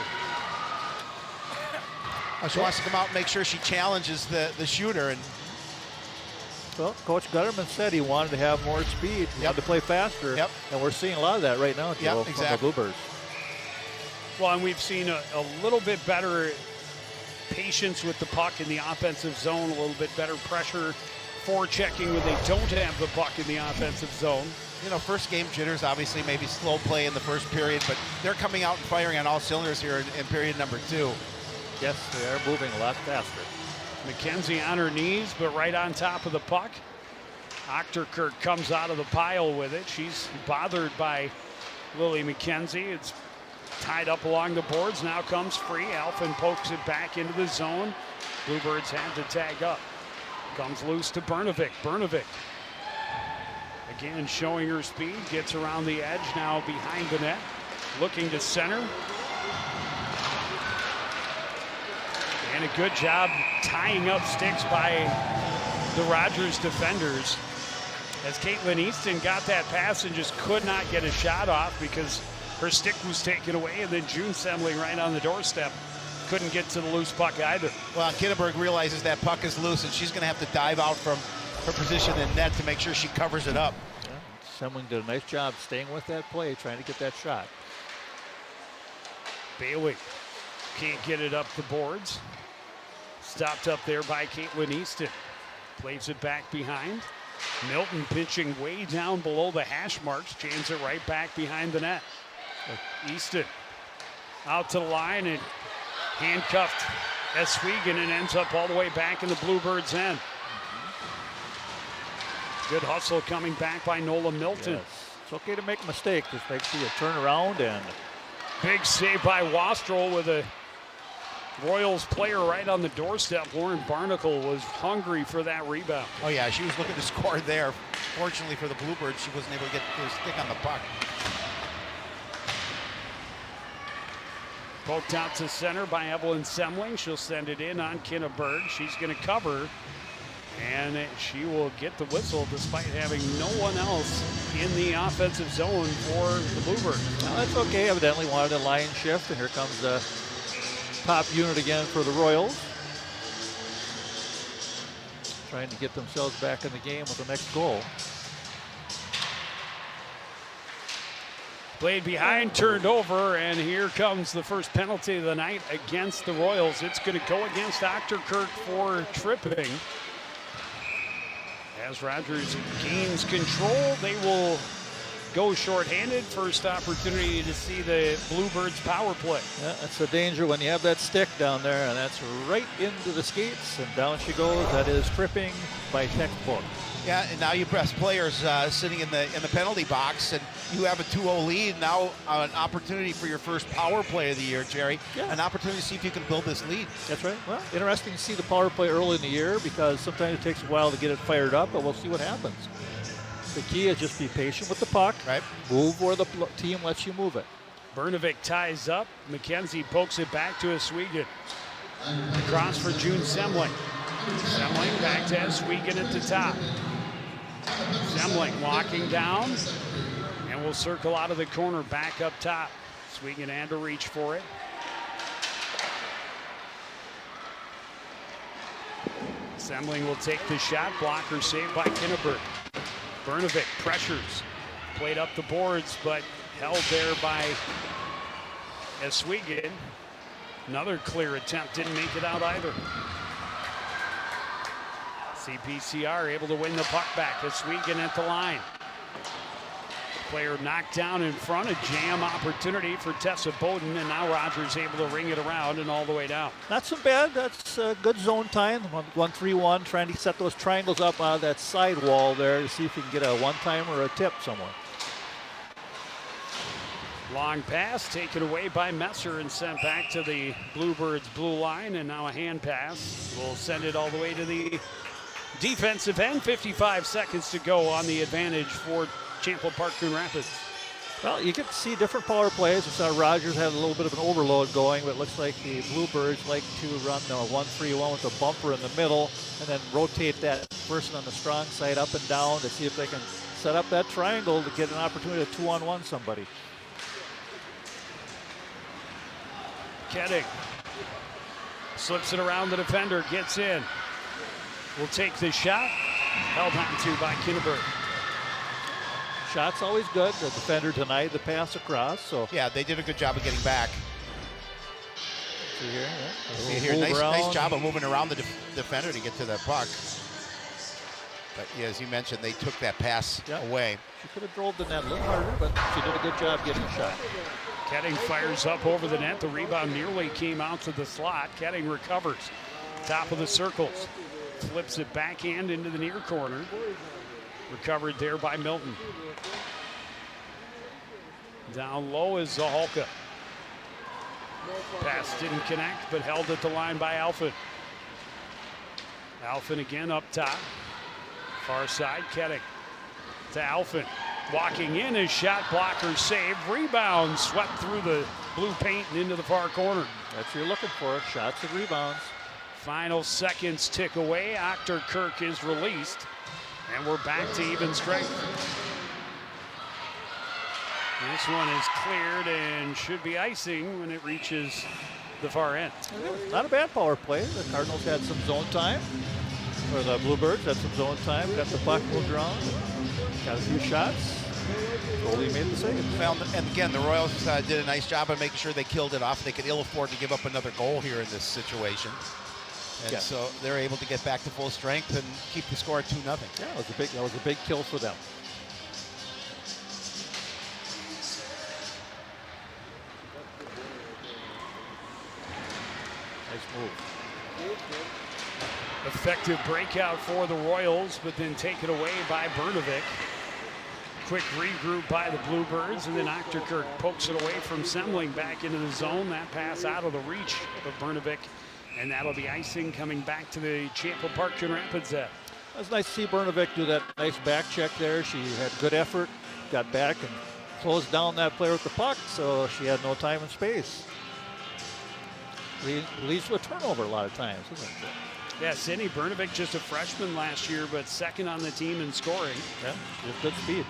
She wants to come out and make sure she challenges the shooter. And well, Coach Gutterman said he wanted to have more speed. He wanted to play faster. Yep. And we're seeing a lot of that right now, Joe, from the Bluebirds. Well, and we've seen a little bit better patience with the puck in the offensive zone, a little bit better pressure, forechecking when they don't have the puck in the offensive zone. You know, first game jitters, obviously maybe slow play in the first period, but they're coming out and firing on all cylinders here in period number 2. Yes, they are moving a lot faster. McKenzie on her knees, but right on top of the puck. Ochterkirk comes out of the pile with it. She's bothered by Lily McKenzie. It's tied up along the boards, now comes free. Alphen pokes it back into the zone. Bluebirds had to tag up. Comes loose to Bernovic. Bernovic again showing her speed, gets around the edge, now behind the net, looking to center. And a good job tying up sticks by the Rogers defenders, as Caitlin Easton got that pass and just could not get a shot off because her stick was taken away, and then June Semling right on the doorstep couldn't get to the loose puck either. Well, Kinneberg realizes that puck is loose, and she's going to have to dive out from her position in net to make sure she covers it up. Yeah, Semling did a nice job staying with that play, trying to get that shot. Bailey can't get it up the boards. Stopped up there by Caitlin Easton. Plays it back behind. Milton pitching way down below the hash marks. Jams it right back behind the net. Easton out to the line and handcuffed Eswegan, and ends up all the way back in the Bluebirds' end. Good hustle coming back by Nola Milton. Yes. It's okay to make a mistake. Just make sure you turn around. And big save by Wastrel with a Royals player right on the doorstep. Lauren Barnacle was hungry for that rebound. Oh yeah, she was looking to score there. Fortunately for the Bluebirds, she wasn't able to get her stick on the puck. Poked out to center by Evelyn Semling. She'll send it in on Kinneberg. She's going to cover, and she will get the whistle despite having no one else in the offensive zone for the Bluebirds. Well, that's okay. Evidently wanted a line shift, and here comes the top unit again for the Royals. Trying to get themselves back in the game with the next goal. Played behind, turned over, and here comes the first penalty of the night against the Royals. It's going to go against Kirk for tripping. As Rogers gains control, they will go shorthanded. First opportunity to see the Bluebirds power play. Yeah, that's the danger when you have that stick down there, and that's right into the skates, and down she goes. That is tripping by textbook. Yeah, and now you press players sitting in the penalty box, and you have a 2-0 lead. Now an opportunity for your first power play of the year, Jerry. Yeah. An opportunity to see if you can build this lead. That's right. Well, interesting to see the power play early in the year because sometimes it takes a while to get it fired up, but we'll see what happens. The key is just be patient with the puck. Right. Move where the team lets you move it. Bernovic ties up. McKenzie pokes it back to Oswego. Across for June Semling. Semling back to Oswego at the top. Semling walking down, and will circle out of the corner back up top. Sweegan had to reach for it. Semling will take the shot. Blocker saved by Kinneberg. Bernovic pressures. Played up the boards, but held there by Oswego. Another clear attempt, didn't make it out either. CPCR able to win the puck back. Oswego at the line. Player knocked down in front, a jam opportunity for Tessa Bowden, and now Rogers able to ring it around and all the way down. Not so bad. That's good zone time. 1-3-1, trying to set those triangles up on that side wall there to see if you can get a one-time or a tip somewhere. Long pass taken away by Messer and sent back to the Bluebirds' blue line, and now a hand pass will send it all the way to the defensive end. 55 seconds to go on the advantage for Champlain Park Coon Rapids. Well, you get to see different power plays. We saw Rogers had a little bit of an overload going, but it looks like the Bluebirds like to run the 1-3-1 with a bumper in the middle and then rotate that person on the strong side up and down to see if they can set up that triangle to get an opportunity to 2-on-1 somebody. Ketting slips it around the defender, gets in. Will take the shot. Held on to by Kinneberg. Shot's always good. The defender denied the pass across. So Yeah, they did a good job of getting back. see here, yeah. See here, nice job of moving around the defender to get to the puck. But yeah, as you mentioned, they took that pass away. She could have drove the net a little harder, but she did a good job getting a shot. Ketting fires up over the net. The rebound nearly came out to the slot. Ketting recovers. Top of the circles. Flips it backhand into the near corner. Recovered there by Milton. Down low is Zahalka. Pass didn't connect, but held at the line by Alphin. Alphin again up top. Far side, Ketting to Alphin. Walking in, his shot blocker saved. Rebound swept through the blue paint and into the far corner. That's what you're looking for, shots and rebounds. Final seconds tick away. Kirk is released, and we're back to even strength. This one is cleared and should be icing when it reaches the far end. Not a bad power play. The Cardinals had some zone time, or the Bluebirds had some zone time. Got the puck moved around, got a few shots. Goalie made the save. Well, and again, the Royals did a nice job of making sure they killed it off. They could ill afford to give up another goal here in this situation. And so they're able to get back to full strength and keep the score at 2-0. Yeah, that was a big kill for them. Nice move. Effective breakout for the Royals, but then taken away by Bernovic. Quick regroup by the Bluebirds, and then Kirk pokes it away from Semling back into the zone. That pass out of the reach of Bernovic, and that'll be icing coming back to the Champlain Park Coon Rapids set. It was nice to see Bernovic do that nice back check there. She had good effort, got back and closed down that player with the puck, so she had no time and space. leads to a turnover a lot of times, isn't it? Yeah, Sydney Brnovic, just a freshman last year, but second on the team in scoring. Yeah, with good speed.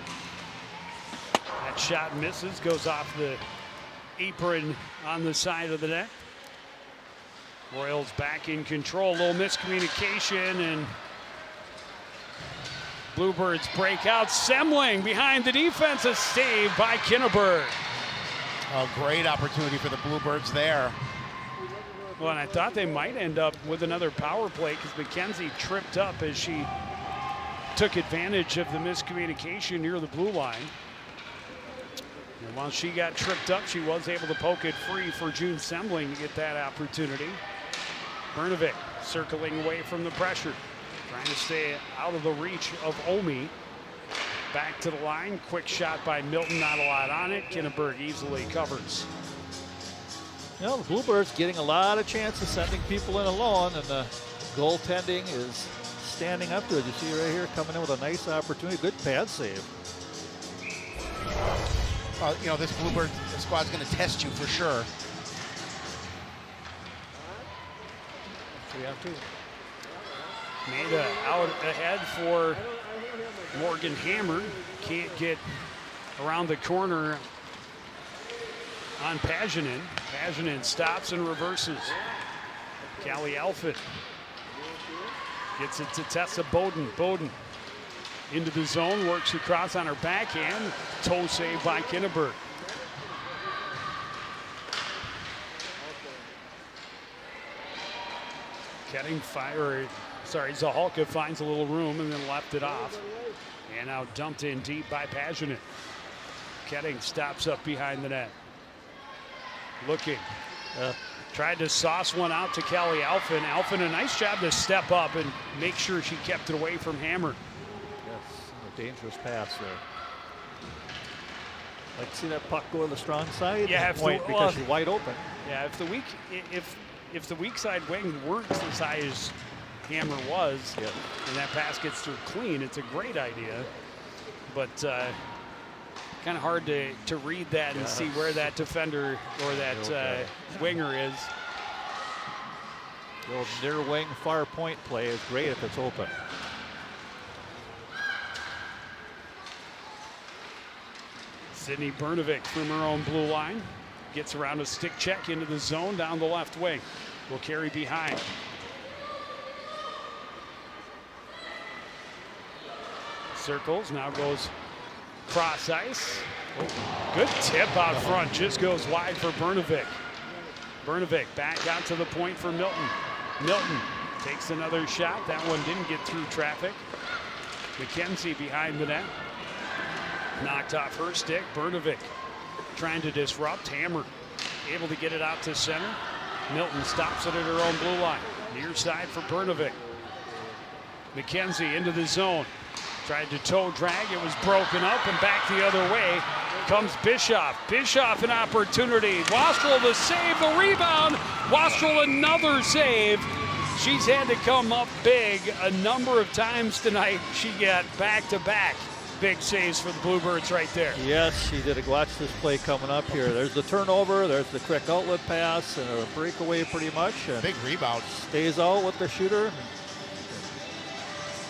That shot misses, goes off the apron on the side of the net. Royals back in control, a little miscommunication, and Bluebirds break out. Semling behind the defense, a save by Kinneberg. A great opportunity for the Bluebirds there. Well, and I thought they might end up with another power play because McKenzie tripped up as she took advantage of the miscommunication near the blue line. And while she got tripped up, she was able to poke it free for June Semling to get that opportunity. Brnovic circling away from the pressure, trying to stay out of the reach of Omi. Back to the line, quick shot by Milton, not a lot on it. Kinneberg easily covers. You know, the Bluebirds getting a lot of chances sending people in alone, and the goaltending is standing up to it. You see right here coming in with a nice opportunity. Good pad save. You know, this Bluebird squad's going to test you for sure. 3-on-2. Made out ahead for Morgan Hammer. Can't get around the corner on Paginen. Paginen stops and reverses. Callie Alford gets it to Tessa Bowden. Bowden into the zone, works across on her backhand. Toe save by Kinneberg. Zahalka finds a little room and then left it off. And now dumped in deep by Paginen. Ketting stops up behind the net. Looking. Tried to sauce one out to Callie Alfin. Alfin, a nice job to step up and make sure she kept it away from Hammer. Yes, a dangerous pass there. Like to see that puck go to the strong side. Yeah, because she's wide open. Yeah, if the weak side wing weren't the size Hammer was, yep, and that pass gets through clean, it's a great idea. But kind of hard to read that and see where that defender or that winger is. The old near wing far point play is great if it's open. Sydney Brnovic from her own blue line. Gets around a stick check into the zone down the left wing. Will carry behind. Circles, now goes cross ice. Oh, good tip out front, just goes wide for Brnovic. Brnovic back out to the point for Milton. Milton takes another shot. That one didn't get through traffic. McKenzie behind the net. Knocked off her stick. Brnovic trying to disrupt. Hammer able to get it out to center. Milton stops it at her own blue line. Near side for Brnovic. McKenzie into the zone. Tried to toe drag. It was broken up and back the other way comes Bischoff. Bischoff an opportunity. Wastrel the save, the rebound. Wastrel another save. She's had to come up big a number of times tonight. She got back-to-back big saves for the Bluebirds right there. Yes, she did. Watch this play coming up here. There's the turnover. There's the quick outlet pass and a breakaway pretty much. And big rebound. Stays out with the shooter.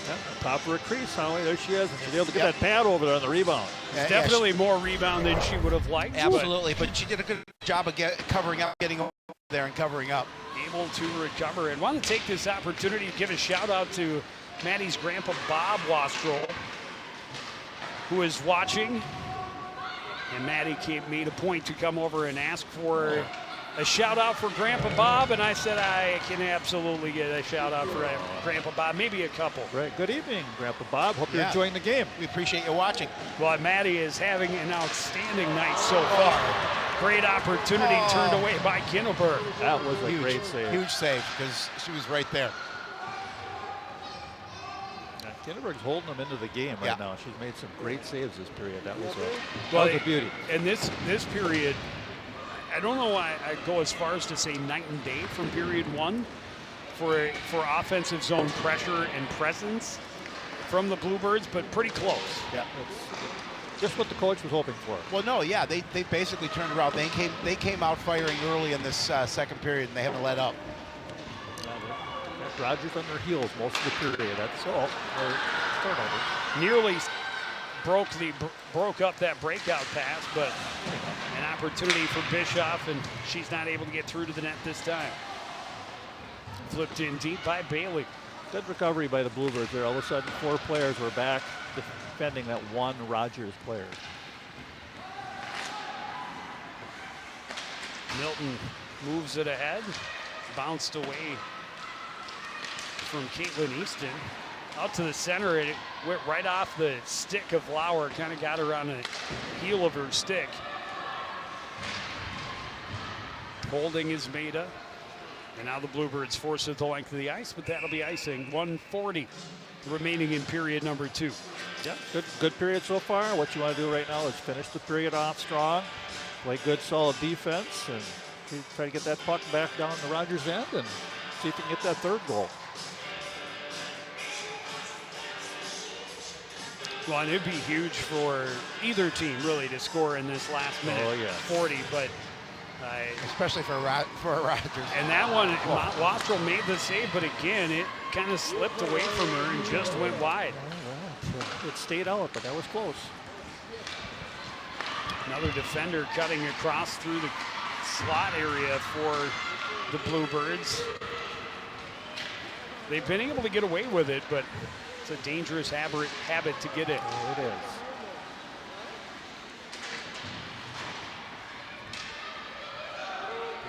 Yep, top of her crease, Howie. There she is. And she's able to get that pad over there on the rebound. It's definitely more rebound than she would have liked. Absolutely, but she did a good job of covering up, getting over there and covering up. Able to recover. And want to take this opportunity to give a shout out to Maddie's grandpa, Bob Wastrel, who is watching. And Maddie made a point to come over and ask for a shout out for Grandpa Bob, and I said I can absolutely get a shout out for Grandpa Bob, maybe a couple. Right. Good evening, Grandpa Bob. Hope you're enjoying the game. We appreciate you watching. Well, Maddie is having an outstanding night so far. Great opportunity turned away by Kinneberg. That was a great save. Huge save because she was right there. Kinneberg's holding them into the game right now. She's made some great saves this period. That was a beauty. And this period, I don't know why I go as far as to say night and day from period one for offensive zone pressure and presence from the Bluebirds, but pretty close. Yeah. just what the coach was hoping for. Well, no, yeah, they basically turned around. They came out firing early in this second period, and they haven't let up. Rogers on their heels most of the period. That's all. Turnover. Nearly broke up that breakout pass, but an opportunity for Bischoff, and she's not able to get through to the net this time. Flipped in deep by Bailey. Good recovery by the Bluebirds there. All of a sudden, 4 players were back defending that one Rogers player. Milton moves it ahead, bounced away from Caitlin Easton. Out to the center, it went right off the stick of Lauer, kind of got her on the heel of her stick. Holding is Maida. And now the Bluebirds force it the length of the ice, but that'll be icing. 1:40 remaining in period number 2. Yeah, good period so far. What you want to do right now is finish the period off strong, play good, solid defense, and try to get that puck back down the Rogers end and see if you can get that third goal. Well, and it'd be huge for either team, really, to score in this last minute 40, but Especially for Rogers. and that one, Wastrel made the save, but again, it kind of slipped away from her and just went wide. It stayed out, but that was close. Another defender cutting across through the slot area for the Bluebirds. They've been able to get away with it, but it's a dangerous habit to get it. Oh, it is.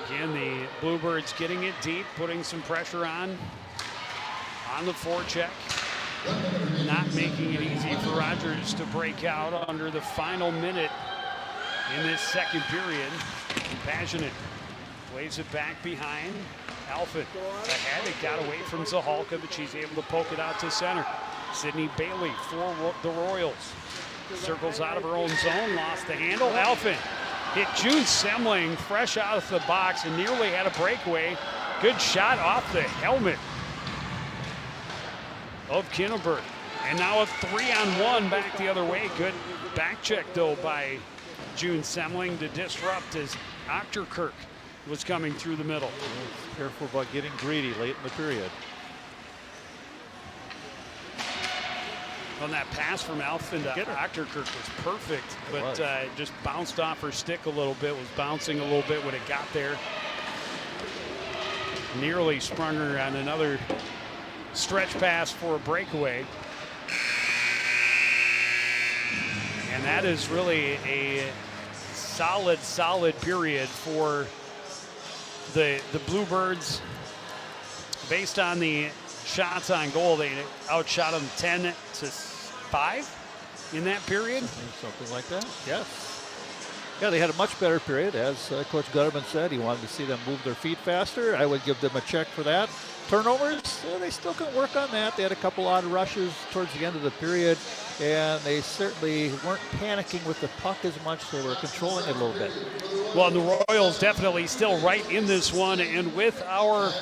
Again, the Bluebirds getting it deep, putting some pressure on the forecheck. Not making it easy for Rogers to break out under the final minute in this second period. Passionate plays it back behind. Alfred ahead. It got away from Zahalka, but she's able to poke it out to center. Sydney Bailey for the Royals. Circles out of her own zone, lost the handle. Alfred hit June Semling fresh out of the box and nearly had a breakaway. Good shot off the helmet of Kinneberg. And now a 3-on-1 back the other way. Good back check, though, by June Semling to disrupt as Achterkirk was coming through the middle. Careful about getting greedy late in the period. On that pass from Alfin to Achterkirk was perfect, but just bounced off her stick a little bit, was bouncing a little bit when it got there. Nearly sprung her on another stretch pass for a breakaway. And that is really a solid period for the Bluebirds. Based on the shots on goal, they outshot them 10-5 in that period. Something like that, yes. Yeah, they had a much better period. As Coach Gutterman said, he wanted to see them move their feet faster. I would give them a check for that. Turnovers, they still can work on that. They had a couple odd rushes towards the end of the period, and they certainly weren't panicking with the puck as much. They were controlling it a little bit. Well, the Royals definitely still right in this one, and with our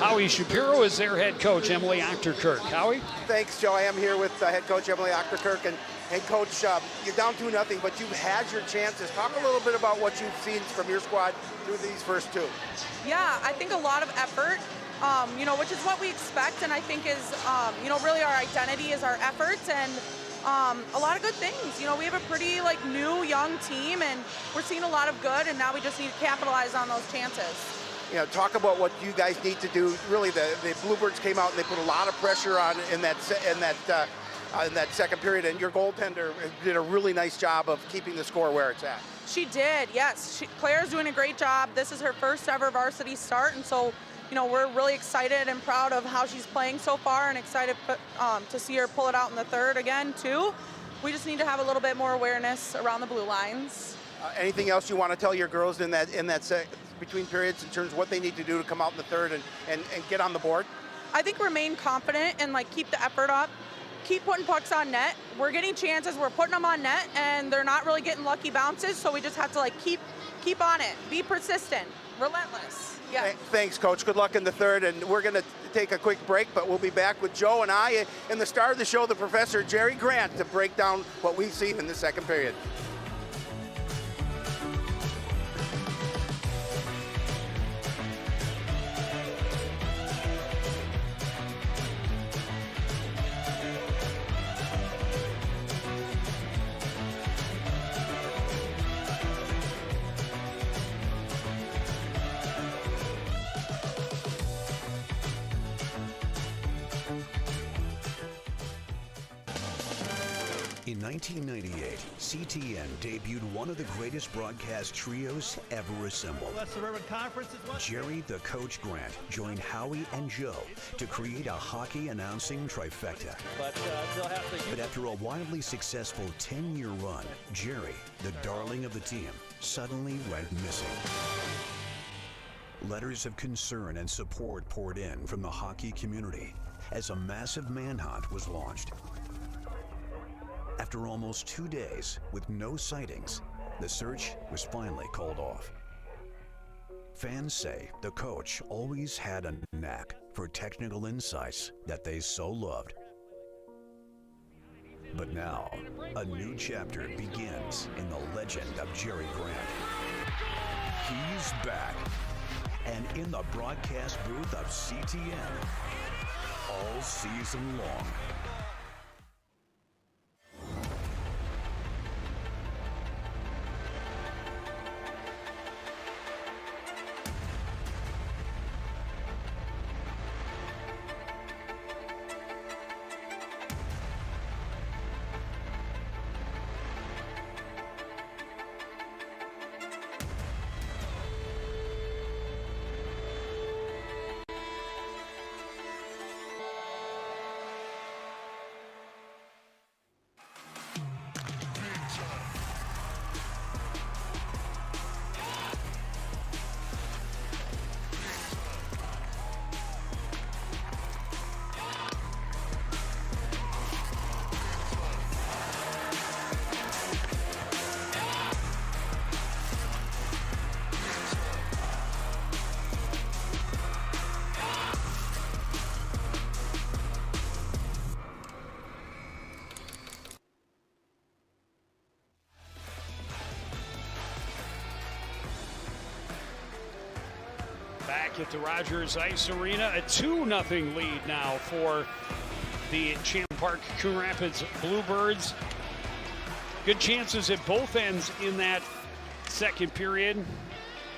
Howie Shapiro as their head coach, Emily Achterkirk. Howie? Thanks, Joe. I am here with head coach Emily Achterkirk, and coach, you're down 2-0, but you've had your chances. Talk a little bit about what you've seen from your squad through these first two. Yeah, I think a lot of effort. Which is what we expect, and I think is, really our identity is our efforts and a lot of good things. We have a pretty new young team, and we're seeing a lot of good, and now we just need to capitalize on those chances. Talk about what you guys need to do. Really, the Bluebirds came out and they put a lot of pressure on in that second period, and your goaltender did a really nice job of keeping the score where it's at. She did, yes. Claire's doing a great job. This is her first ever varsity start, and so we're really excited and proud of how she's playing so far, and excited to see her pull it out in the third again, too. We just need to have a little bit more awareness around the blue lines. Anything else you want to tell your girls in that between periods in terms of what they need to do to come out in the third and get on the board? I think remain confident and keep the effort up. Keep putting pucks on net. We're getting chances, we're putting them on net, and they're not really getting lucky bounces, so we just have to keep on it. Be persistent. relentless. Yeah. Thanks, Coach. Good luck in the third, and we're going to take a quick break, but we'll be back with Joe and I and the star of the show, the Professor Jerry Grant, to break down what we've seen in the second period. In 1998, CTN debuted one of the greatest broadcast trios ever assembled. West Suburban Conference is what? Jerry the Coach Grant joined Howie and Joe to create a hockey announcing trifecta. But they'll have to But after a wildly successful 10-year run, Jerry, the darling of the team, suddenly went missing. Letters of concern and support poured in from the hockey community as a massive manhunt was launched. After almost 2 days with no sightings, the search was finally called off. Fans say the coach always had a knack for technical insights that they so loved. But now, a new chapter begins in the legend of Jerry Grant. He's back, and in the broadcast booth of CTN, all season long. Back at the Rogers Ice Arena, a 2-0 lead now for the Champion Park Coon Rapids Bluebirds. Good chances at both ends in that second period.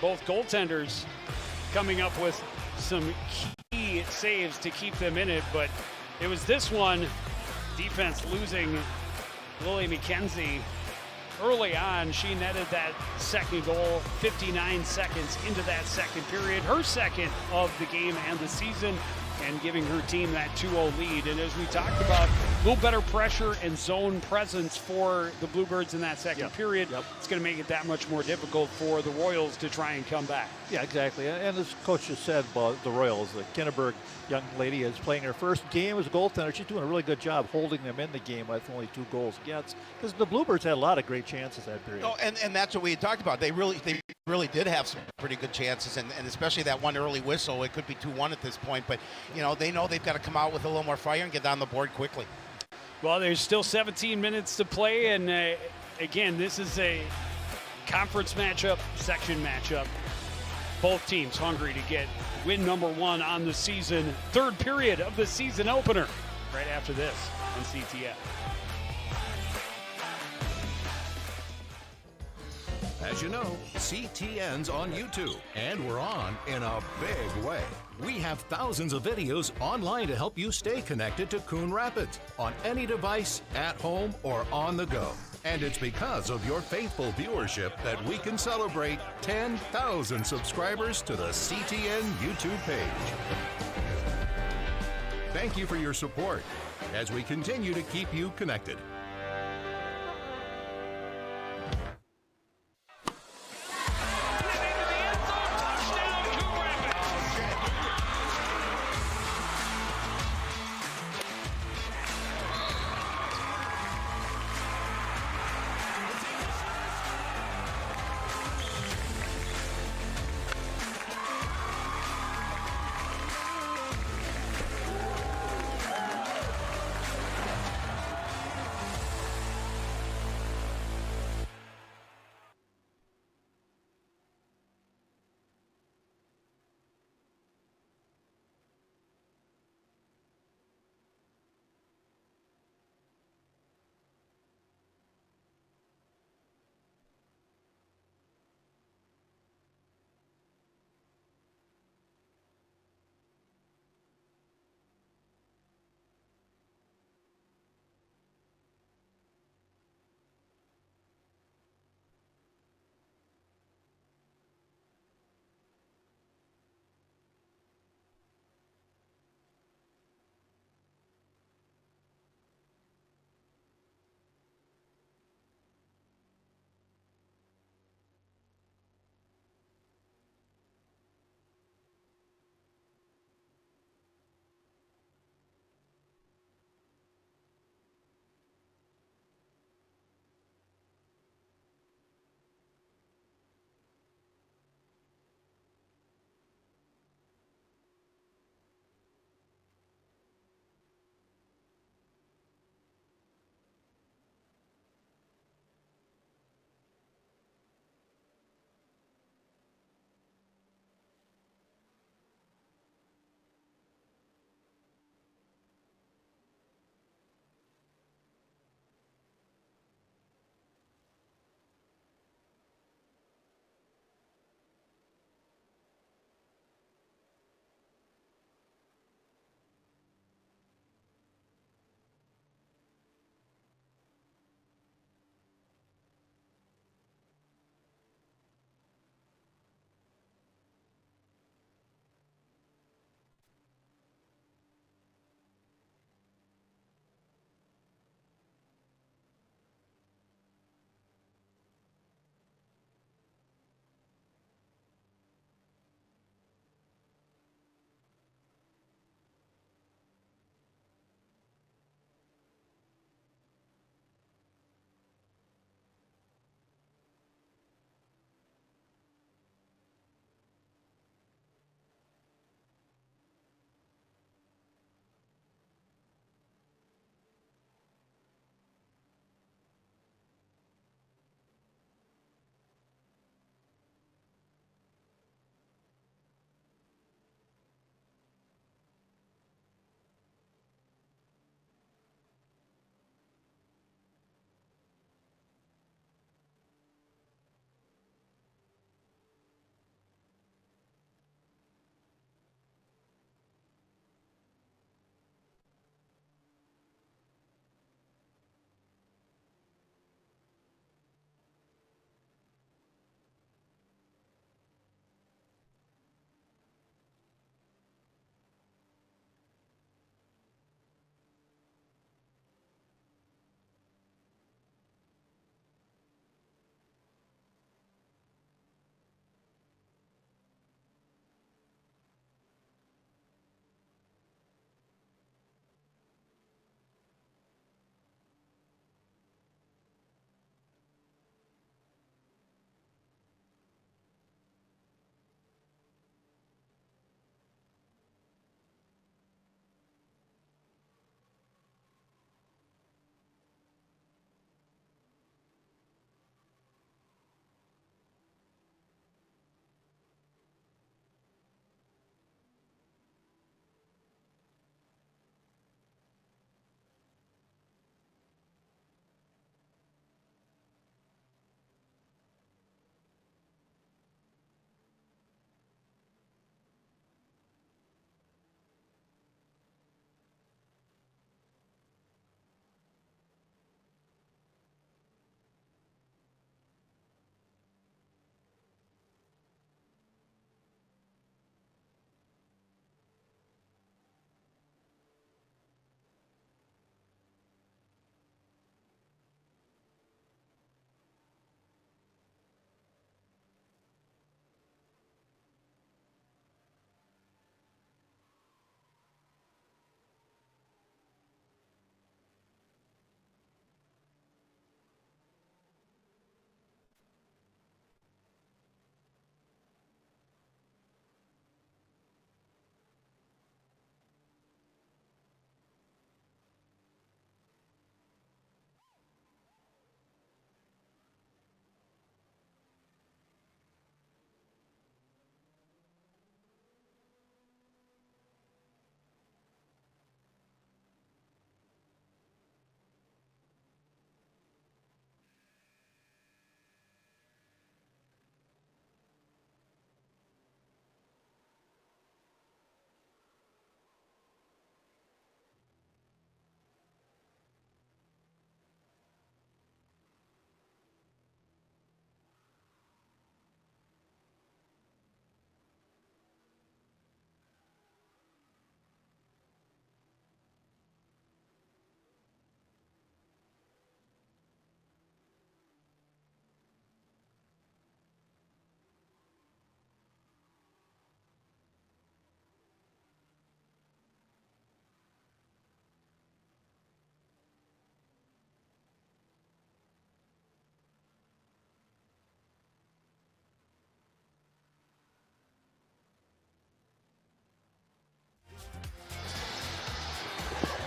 Both goaltenders coming up with some key saves to keep them in it, but it was this one, defense losing Lily McKenzie. Early on, she netted that second goal 59 seconds into that second period, her second of the game and the season, and giving her team that 2-0 lead. And as we talked about, a little better pressure and zone presence for the Bluebirds in that second period. It's going to make it that much more difficult for the Royals to try and come back. Yeah, exactly. And as Coach just said about the Royals, the Kinneberg young lady is playing her first game as a goaltender. She's doing a really good job holding them in the game with only 2 goals against, because the Bluebirds had a lot of great chances that period. Oh, and that's what we had talked about. They really did have some pretty good chances, and especially that one early whistle. It could be 2-1 at this point, but they know they've got to come out with a little more fire and get on the board quickly. Well, there's still 17 minutes to play, and again, this is a conference matchup, section matchup. Both teams hungry to get win number 1 on the season. Third period of the season opener right after this on CTN. As you know, CTN's on YouTube, and we're on in a big way. We have thousands of videos online to help you stay connected to Coon Rapids on any device, at home, or on the go. And it's because of your faithful viewership that we can celebrate 10,000 subscribers to the CTN YouTube page. Thank you for your support as we continue to keep you connected.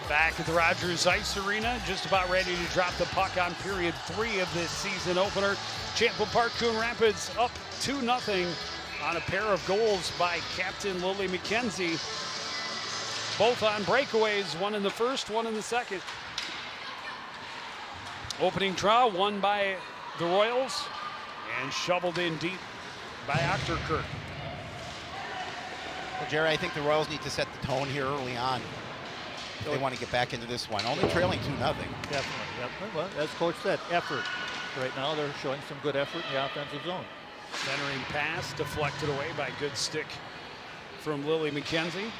Back at the Rogers Ice Arena, just about ready to drop the puck on period 3 of this season opener. Champlain Park Coon Rapids up 2-0 on a pair of goals by Captain Lily McKenzie. Both on breakaways, one in the first, one in the second. Opening draw won by the Royals and shoveled in deep by Achterkirk. Well, Jerry, I think the Royals need to set the tone here early on if they want to get back into this one. Only trailing 2-0. Definitely. Yep. Well, as Coach said, effort. Right now they're showing some good effort in the offensive zone. Centering pass deflected away by good stick from Lily McKenzie.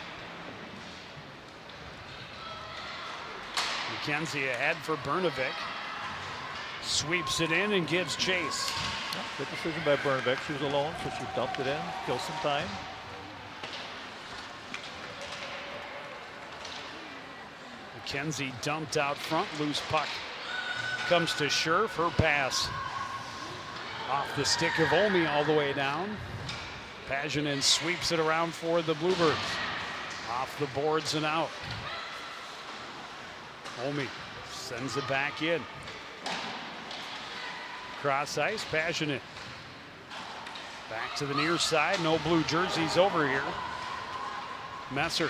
McKenzie ahead for Bernovic. Sweeps it in and gives chase. Good decision by Bernovic. She was alone, so she dumped it in, kill some time. McKenzie dumped out front, loose puck. Comes to Scherf, her pass off the stick of Olmi all the way down. Paginen sweeps it around for the Bluebirds. Off the boards and out. Olmi sends it back in. Cross ice, Paginen. Back to the near side, no blue jerseys over here. Messer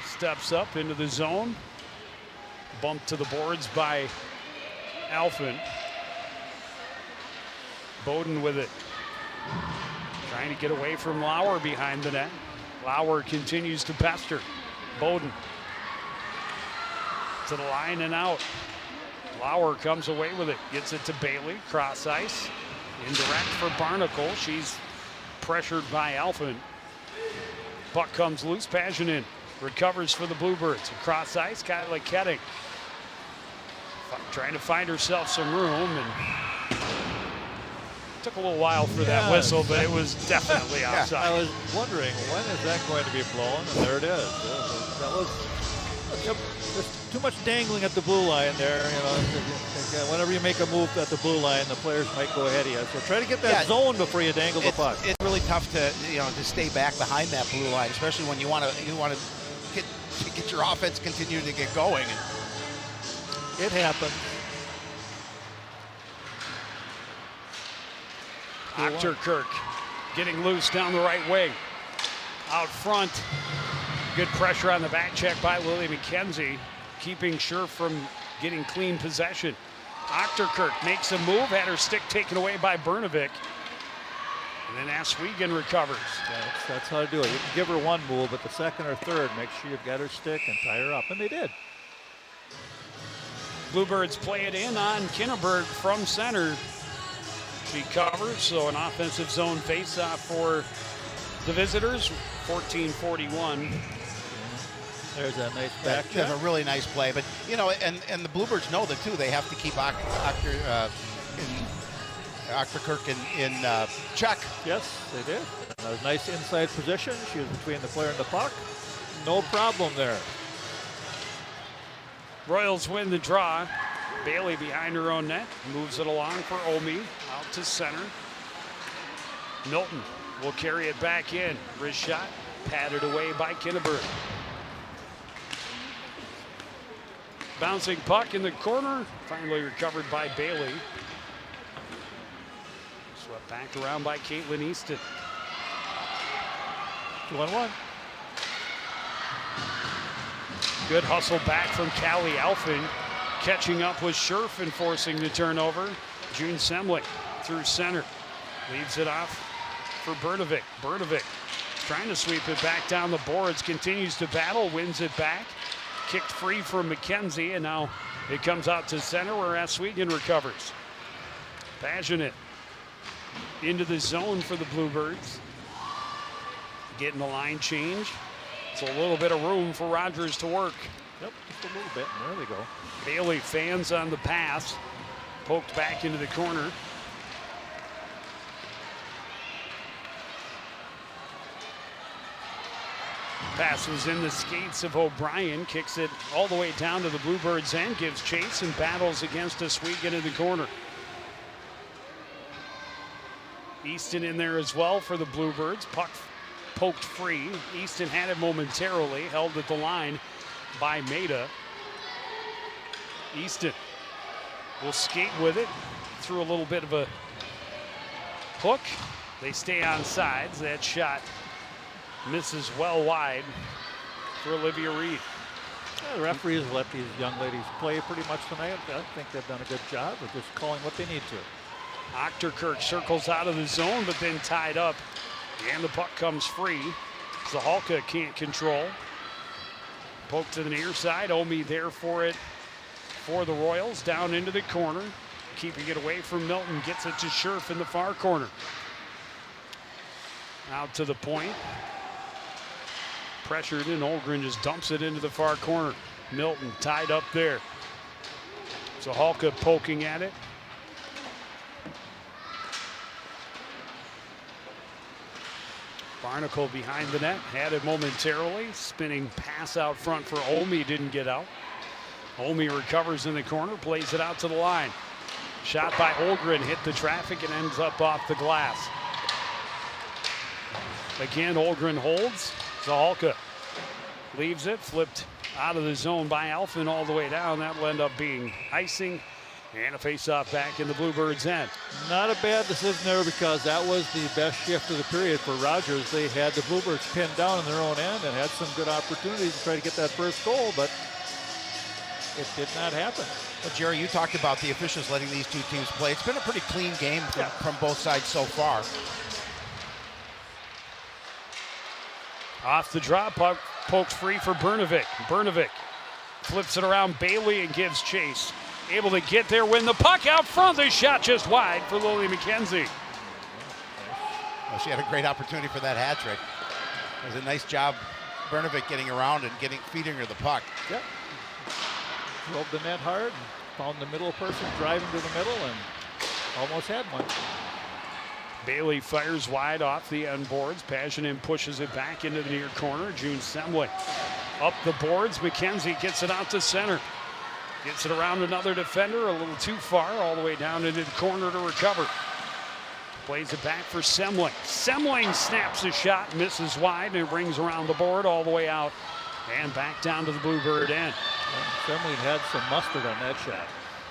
steps up into the zone. Bumped to the boards by Alphen. Bowden with it. Trying to get away from Lauer behind the net. Lauer continues to pester. Bowden to the line and out. Lauer comes away with it. Gets it to Bailey. Cross ice. Indirect for Barnacle. She's pressured by Alphen. Puck comes loose. Paginen recovers for the Bluebirds. Cross ice. Got it like Ketting. Trying to find herself some room, and took a little while for that whistle, but it was definitely outside. I was wondering, when is that going to be blown? And there it is. That was just too much dangling at the blue line there. You know, whenever you make a move at the blue line, the players might go ahead of you. So try to get that zone before you dangle the puck. It's really tough to stay back behind that blue line, especially when you want to get your offense continue to get going. It happened. Achterkirk getting loose down the right wing. Out front, good pressure on the back check by Lily McKenzie, keeping Scherf from getting clean possession. Achterkirk makes a move, had her stick taken away by Bernovic. And then Aswegan recovers. Yeah, that's how to do it. You can give her one move, but the second or third, make sure you've got her stick and tie her up. And they did. Bluebirds play it in on Kinneberg from center. She covers, so an offensive zone faceoff for the visitors. 14-41. There's that nice back check. That's a really nice play, but and the Bluebirds know that too. They have to keep Achterkirk in check. Yes, they did. That was nice inside position. She was between the player and the puck. No problem there. Royals win the draw. Bailey behind her own net. Moves it along for Olmi. Out to center. Milton will carry it back in. Wrist shot. Patted away by Kinneberg. Bouncing puck in the corner. Finally recovered by Bailey. Swept back around by Caitlin Easton. 2-on-1. Good hustle back from Callie Alphen. Catching up with Scherf and forcing the turnover. June Semlich through center. Leaves it off for Bernovic. Bernovic trying to sweep it back down the boards. Continues to battle. Wins it back. Kicked free from McKenzie. And now it comes out to center where Aswegan recovers. Paginen into the zone for the Bluebirds. Getting the line change. It's a little bit of room for Rogers to work. Yep, just a little bit. There we go. Bailey fans on the pass. Poked back into the corner. Pass was in the skates of O'Brien. Kicks it all the way down to the Bluebirds' end. Gives chase and battles against Aswegan in the corner. Easton in there as well for the Bluebirds. Puck poked free. Easton had it momentarily, held at the line by Maida. Easton will skate with it. Threw a little bit of a hook. They stay on sides. That shot misses well wide for Olivia Reed. Yeah, the referees let these young ladies play pretty much tonight. I think they've done a good job of just calling what they need to. Achterkirk circles out of the zone, but then tied up. And the puck comes free. Zahalka can't control. Poke to the near side. Omi there for it for the Royals. Down into the corner. Keeping it away from Milton. Gets it to Scherf in the far corner. Out to the point. Pressured, and Olgren just dumps it into the far corner. Milton tied up there. Zahalka poking at it. Barnacle behind the net, had it momentarily. Spinning pass out front for Omi, didn't get out. Omi recovers in the corner, plays it out to the line. Shot by Olgren, hit the traffic and ends up off the glass. Again, Olgren holds. Zahalka leaves it, flipped out of the zone by Alphen all the way down. That will end up being icing. And a face-off back in the Bluebirds' end. Not a bad decision there, because that was the best shift of the period for Rogers. They had the Bluebirds pinned down in their own end and had some good opportunities to try to get that first goal, but it did not happen. Well, Jerry, you talked about the officials letting these two teams play. It's been a pretty clean game from both sides so far. Off the drop, puck pokes free for Brnovic. Brnovic flips it around Bailey and gives chase. Able to get there, win the puck out front. The shot just wide for Lily McKenzie. Well, she had a great opportunity for that hat trick. It was a nice job, Brnovic getting around and feeding her the puck. Yep. Drove the net hard, and found the middle person driving to the middle, and almost had one. Bailey fires wide off the end boards. Paginen pushes it back into the near corner. June Semley up the boards. McKenzie gets it out to center. Gets it around another defender, a little too far, all the way down into the corner to recover. Plays it back for Semling. Semling snaps a shot, misses wide, and it rings around the board all the way out and back down to the Bluebird end. Semling had some mustard on that shot.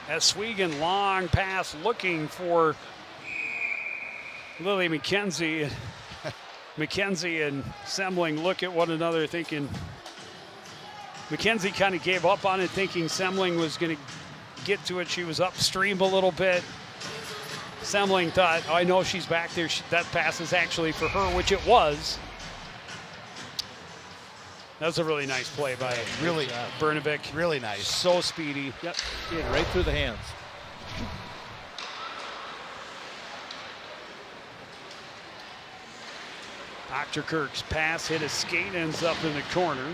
Eswegan, long pass looking for Lily McKenzie. McKenzie and Semling look at one another thinking, McKenzie kind of gave up on it, thinking Semling was going to get to it. She was upstream a little bit. Semling thought, oh, I know she's back there. That pass is actually for her, which it was. That was a really nice play by Brnovic. Really nice. So speedy. Yep, right through the hands. Achterkirk's pass hit a skate, ends up in the corner.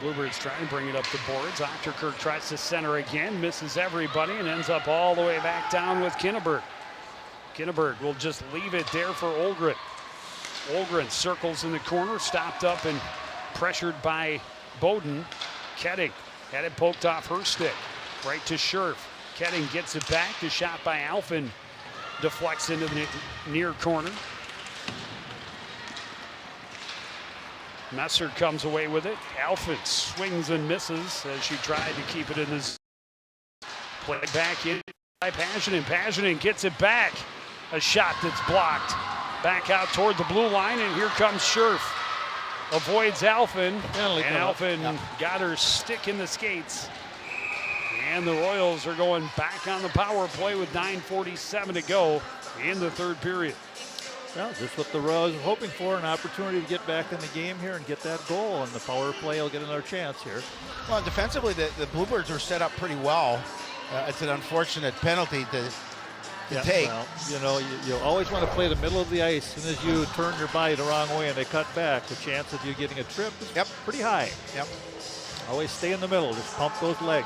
Bluebirds trying to bring it up the boards. Achterkirk tries to center again, misses everybody, and ends up all the way back down with Kinneberg. Kinneberg will just leave it there for Olgren. Olgren circles in the corner, stopped up and pressured by Bowden. Ketting had it poked off her stick. Right to Scherf. Ketting gets it back. The shot by Alphen deflects into the near corner. Messer comes away with it. Alphen swings and misses as she tried to keep it in his play back in by Paginen. Paginen gets it back. A shot that's blocked. Back out toward the blue line, and here comes Scherf. Avoids Alphen, and Alphen got her stick in the skates. And the Royals are going back on the power play with 9:47 to go in the third period. Well, just what the Royals are hoping for, an opportunity to get back in the game here and get that goal, and the power play will get another chance here. Well, defensively, the Bluebirds were set up pretty well. It's an unfortunate penalty to take. Well, you know, you always want to play the middle of the ice. As soon as you turn your body the wrong way and they cut back, the chance of you getting a trip is pretty high. Yep. Always stay in the middle, just pump those legs.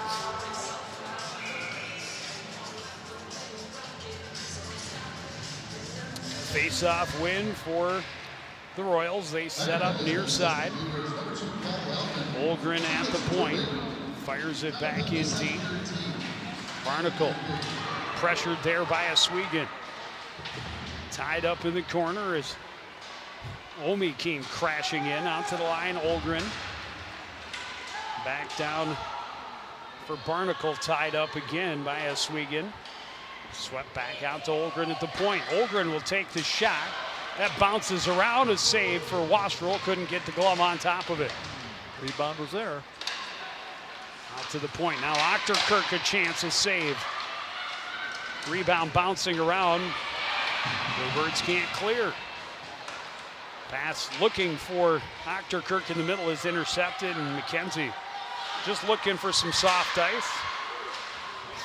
Face-off win for the Royals. They set up near side. Olgren at the point. Fires it back in deep. Barnacle pressured there by Eswegan. Tied up in the corner as Omi came crashing in. Out to the line, Olgren. Back down for Barnacle, tied up again by Oswego. Swept back out to Olgren at the point. Olgren will take the shot. That bounces around, a save for Wastrel. Couldn't get the glove on top of it. Rebound was there. Out to the point. Now Achterkirk a chance to save. Rebound bouncing around. Bluebirds can't clear. Pass looking for Achterkirk in the middle is intercepted, and McKenzie just looking for some soft ice.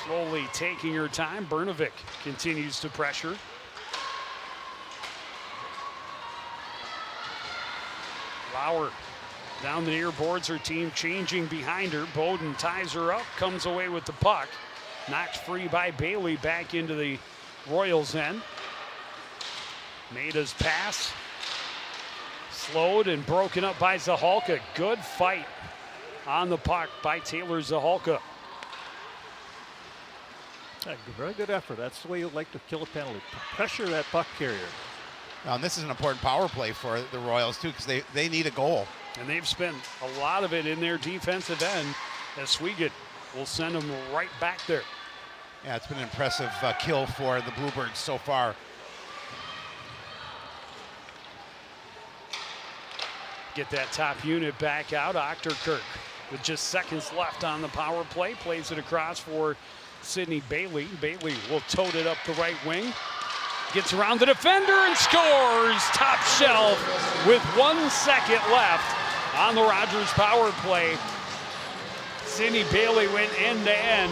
Slowly taking her time. Brnovic continues to pressure. Lauer down the near boards, her team changing behind her. Bowden ties her up, comes away with the puck. Knocked free by Bailey back into the Royals' end. Maida's pass. Slowed and broken up by Zahalka. Good fight on the puck by Taylor Zahalka. Very good effort. That's the way you like to kill a penalty. Pressure that puck carrier. And this is an important power play for the Royals, too, because they need a goal. And they've spent a lot of it in their defensive end. Oswego will send them right back there. Yeah, it's been an impressive kill for the Bluebirds so far. Get that top unit back out. Achterkirk with just seconds left on the power play. Plays it across for Sydney Bailey. Bailey will tote it up the right wing. Gets around the defender and scores! Top shelf with 1 second left on the Rogers power play. Sydney Bailey went end to end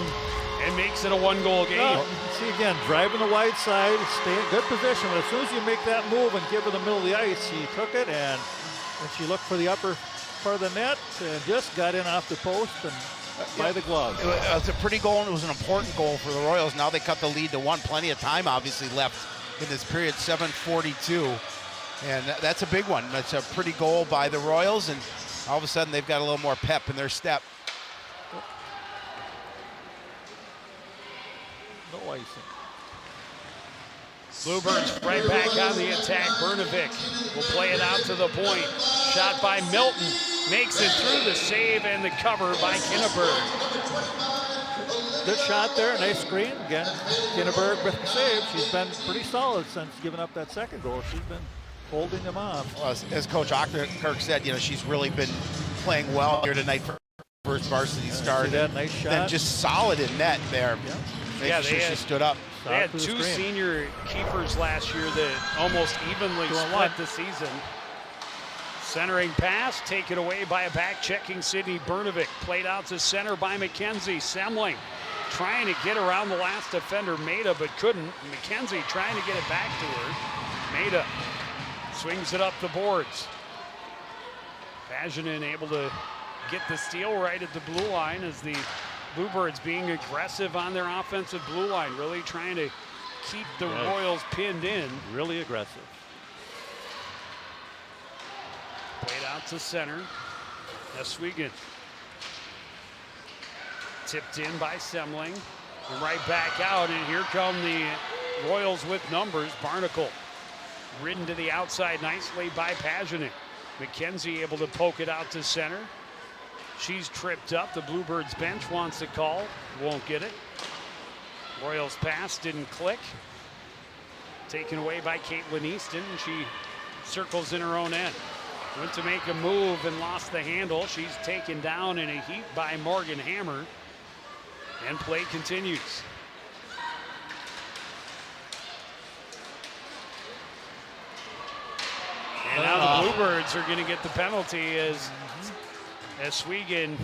and makes it a 1-goal game. No, see again, driving the wide side, stay in good position. But as soon as you make that move and give her the middle of the ice, she took it and she looked for the upper part of the net and just got in off the post and by the glove. It was a pretty goal, and it was an important goal for the Royals. Now they cut the lead to 1. Plenty of time, obviously, left in this period, 7:42. And that's a big one. That's a pretty goal by the Royals, and all of a sudden they've got a little more pep in their step. No icing. Bluebirds right back on the attack. Brnovic will play it out to the point. Shot by Milton. Makes it through the save and the cover by Kinneberg. Good shot there, nice screen. Again, Kinneberg with the save. She's been pretty solid since giving up that second goal. She's been holding them off. Well, as Coach Achterkirk said, she's really been playing well here tonight for her first varsity start. That nice shot. Then just solid in net there. Yeah, Making sure she stood up. They had 2 senior keepers last year that almost evenly split the season. Centering pass, taken away by a back-checking Sydney Brnovic. Played out to center by McKenzie. Semling trying to get around the last defender, Maida, but couldn't. McKenzie trying to get it back to her. Maida swings it up the boards. Paginen able to get the steal right at the blue line as the Bluebirds being aggressive on their offensive blue line, really trying to keep the Royals pinned in. Really aggressive. Played out to center. Oswego. Tipped in by Semling. And right back out, and here come the Royals with numbers. Barnacle ridden to the outside nicely by Paginen. McKenzie able to poke it out to center. She's tripped up. The Bluebirds bench wants a call. Won't get it. Royals pass didn't click. Taken away by Caitlin Easton, and she circles in her own end. Went to make a move and lost the handle. She's taken down in a heap by Morgan Hammer. And play continues. And now the Bluebirds are going to get the penalty as Oswego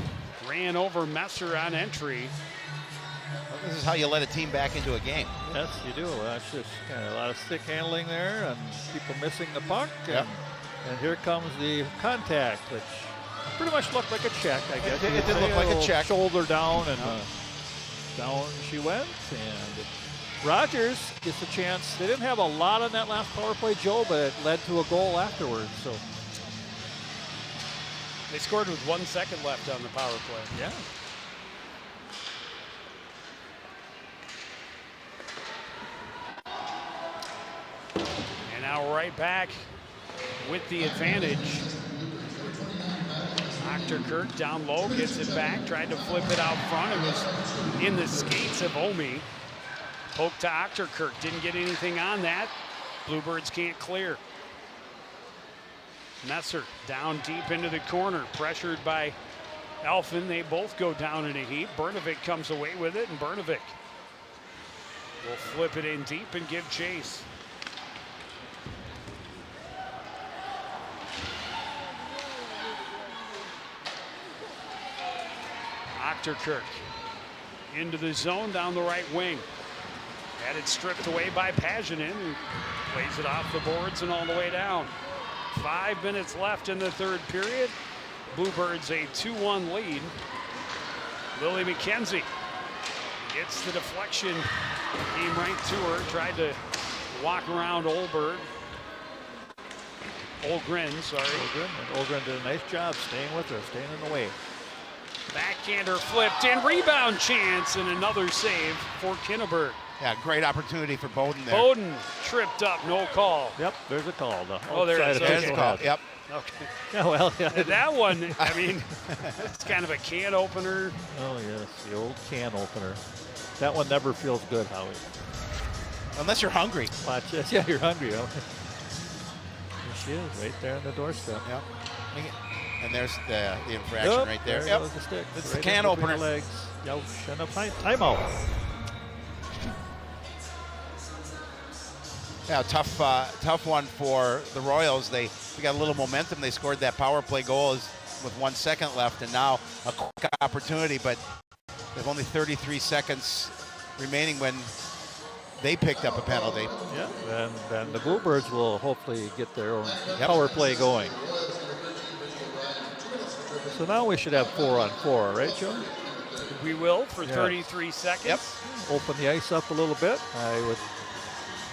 ran over Messer on entry. Well, this is how you let a team back into a game. Yes, you do. That's just a lot of stick handling there and people missing the puck. And here comes the contact, which pretty much looked like a check, I guess. It did look like a check. Shoulder down, and down she went. And Rogers gets a chance. They didn't have a lot on that last power play, Joe, but it led to a goal afterwards. So they scored with 1 second left on the power play. Yeah. And now right back with the advantage. Achterkirk down low, gets it back, tried to flip it out front. It was in the skates of Omi. Poke to Achterkirk, didn't get anything on that. Bluebirds can't clear. Messer down deep into the corner, pressured by Elfin. They both go down in a heap. Bernovic comes away with it, and Bernovic will flip it in deep and give chase. Achterkirk into the zone down the right wing. Had it stripped away by Paginen, who plays it off the boards and all the way down. 5 minutes left in the third period. Bluebirds a 2-1 lead. Lily McKenzie gets the deflection, came right to her, tried to walk around Olgren, sorry. Olgren did a nice job staying with her, staying in the way. Backhander flipped in, rebound chance, and another save for Kinneberg. Yeah, great opportunity for Bowden there. Bowden tripped up, no call. Yep, there's a call. There it is. There's a call, yep. Okay. Yeah, well, yeah. And that one, I mean, it's kind of a can opener. Oh, yes, the old can opener. That one never feels good, Howie. Unless you're hungry. Watch this. Yeah, you're hungry. Huh? There she is, right there on the doorstep. Yep. And there's the infraction right there. There goes the stick. It's right the can opener. Legs. Youch, and a timeout. Yeah, tough one for the Royals. They got a little momentum. They scored that power play goal with 1 second left, and now a quick opportunity, but they have only 33 seconds remaining when they picked up a penalty. Yeah, and the Bluebirds will hopefully get their own power play going. So now we should have 4-on-4, right, Joe? We will for 33 seconds. Yep. Open the ice up a little bit. I would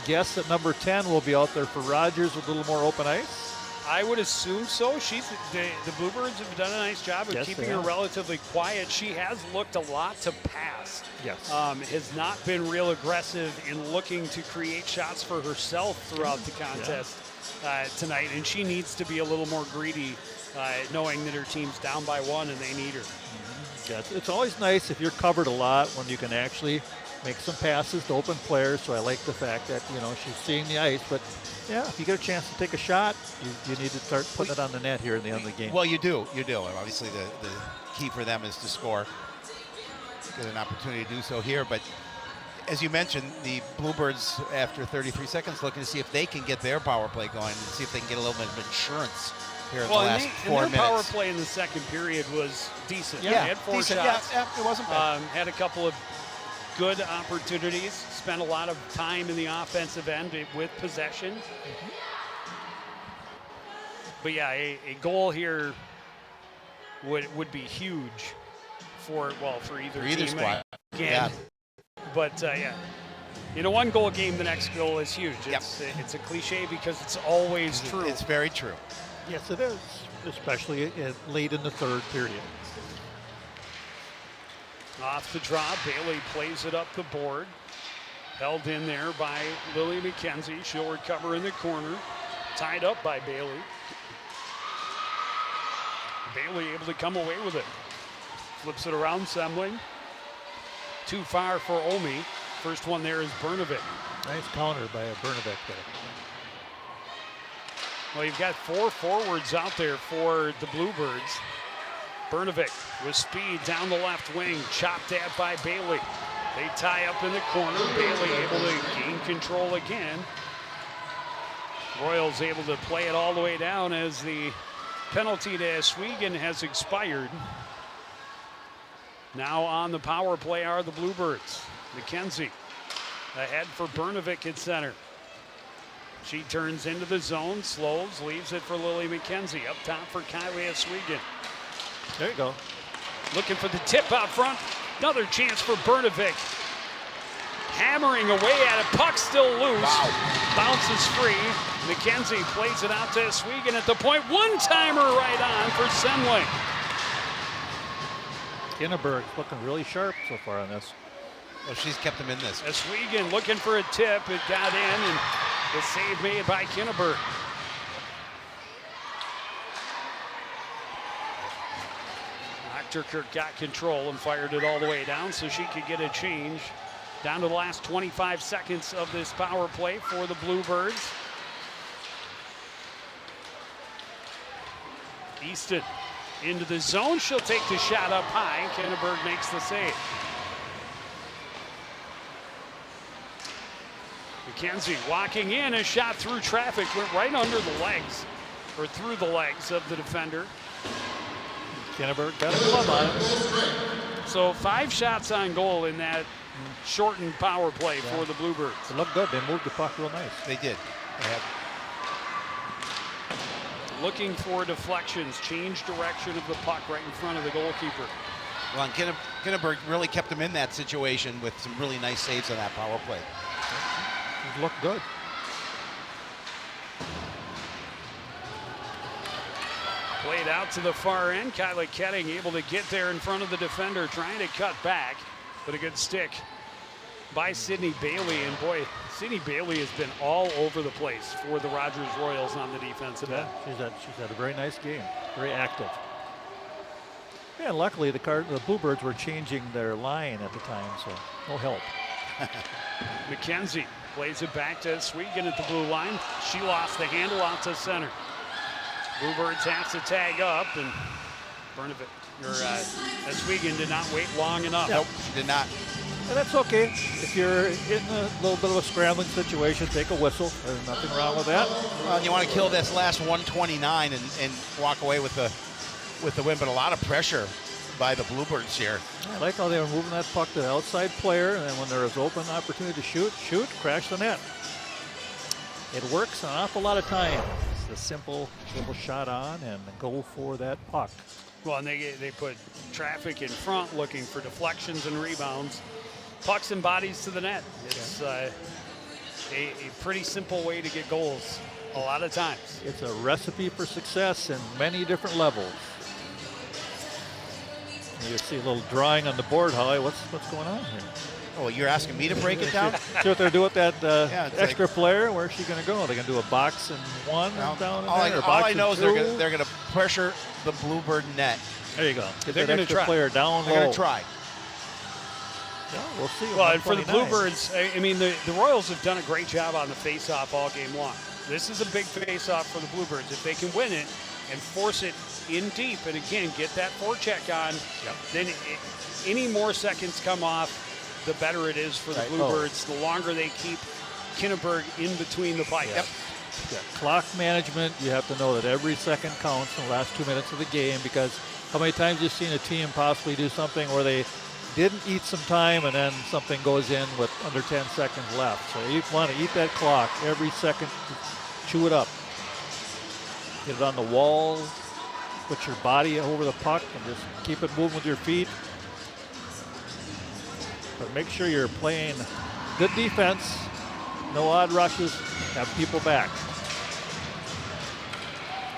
guess that number 10 will be out there for Rogers with a little more open ice. I would assume so. The Bluebirds have done a nice job of keeping her relatively quiet. She has looked a lot to pass. Yes. Has not been real aggressive in looking to create shots for herself throughout the contest tonight, and she needs to be a little more greedy, knowing that her team's down by 1 and they need her. Yes, it's always nice if you're covered a lot when you can actually make some passes to open players. So I like the fact that, she's seeing the ice. But, yeah, if you get a chance to take a shot, you need to start putting it on the net here in the end of the game. Well, you do. Obviously, the key for them is to score. Get an opportunity to do so here. But as you mentioned, the Bluebirds, after 33 seconds, looking to see if they can get their power play going and see if they can get a little bit of insurance here in the last 4 minutes. Their power play in the second period was decent. Yeah, they had 4 decent. shots. Yeah, it wasn't bad. Had a couple of good opportunities. Spent a lot of time in the offensive end with possession. But yeah, a goal here would be huge for either team. Squad. Again. Yeah. But in a 1-goal game, the next goal is huge. It's a cliche because it's always true. It's very true. Yes, it is, especially late in the third period. Off the draw, Bailey plays it up the board. Held in there by Lily McKenzie. She'll recover in the corner. Tied up by Bailey. Bailey able to come away with it. Flips it around Semling. Too far for Omi. First one there is Bernovic. Nice counter by Bernovic there. Well, you've got 4 forwards out there for the Bluebirds. Bernovic with speed down the left wing, chopped at by Bailey. They tie up in the corner. Bailey able to gain control again. Royals able to play it all the way down as the penalty to Oswego has expired. Now on the power play are the Bluebirds. McKenzie ahead for Bernovic at center. She turns into the zone, slows, leaves it for Lily McKenzie. Up top for Kylie Oswego. There you go. Looking for the tip out front. Another chance for Bernovic. Hammering away at it. Puck still loose. Wow. Bounces free. McKenzie plays it out to Oswego at the point. One-timer right on for Semling. Kinneberg looking really sharp so far on this. Well, she's kept them in this. Oswego looking for a tip. It got in, and the save made by Kinneberg. Kirk got control and fired it all the way down so she could get a change. Down to the last 25 seconds of this power play for the Bluebirds. Easton into the zone. She'll take the shot up high. Kinneberg makes the save. McKenzie walking in, a shot through traffic, went right under the legs, or through the legs of the defender. Kinneberg got a glove on it. So 5 shots on goal in that shortened power play for the Bluebirds. It looked good. They moved the puck real nice. They did. They have. Looking for deflections, change direction of the puck right in front of the goalkeeper. Well, and Kinneberg really kept them in that situation with some really nice saves on that power play. It looked good. Played out to the far end. Kyla Ketting able to get there in front of the defender, trying to cut back, but a good stick by Sydney Bailey. And boy, Sydney Bailey has been all over the place for the Rogers Royals on the defensive end. She's had a very nice game, very active. Yeah, and luckily the Bluebirds were changing their line at the time, so no help. McKenzie plays it back to Sweegan at the blue line. She lost the handle out to center. Bluebirds have to tag up, and Sweegan did not wait long enough. Nope, she did not. And that's okay. If you're in a little bit of a scrambling situation, take a whistle. There's nothing wrong with that. Well, you want to kill this last 129 and walk away with the win, but a lot of pressure by the Bluebirds here. I like how they were moving that puck to the outside player, and then when there was open opportunity to shoot, crash the net. It works an awful lot of times. It's a simple shot on and go for that puck. Well, and they put traffic in front looking for deflections and rebounds. Pucks and bodies to the net. It's a pretty simple way to get goals a lot of times. It's a recipe for success in many different levels. You see a little drawing on the board, Holly. What's going on here? Oh, you're asking me to break it down? See what they're doing with that extra like, player? Where's she going to go? Are they going to do a box and one down in there? All I know is they're going to pressure the Bluebird net. There you go. Get they're that extra player down low. They're going to try. Yeah, we'll see. Well, and for the Bluebirds, I mean, the Royals have done a great job on the face-off all game long. This is a big face-off for the Bluebirds. If they can win it and force it in deep, and again, get that forecheck on, then any more seconds come off, the better it is for the Bluebirds. The longer they keep Kinneberg in between the pipes. Yeah, clock management, you have to know that every second counts in the last 2 minutes of the game, because how many times you've seen a team possibly do something where they didn't eat some time and then something goes in with under 10 seconds left. So you want to eat that clock every second, chew it up. Get it on the wall, put your body over the puck and just keep it moving with your feet. But make sure you're playing good defense, no odd rushes, have people back.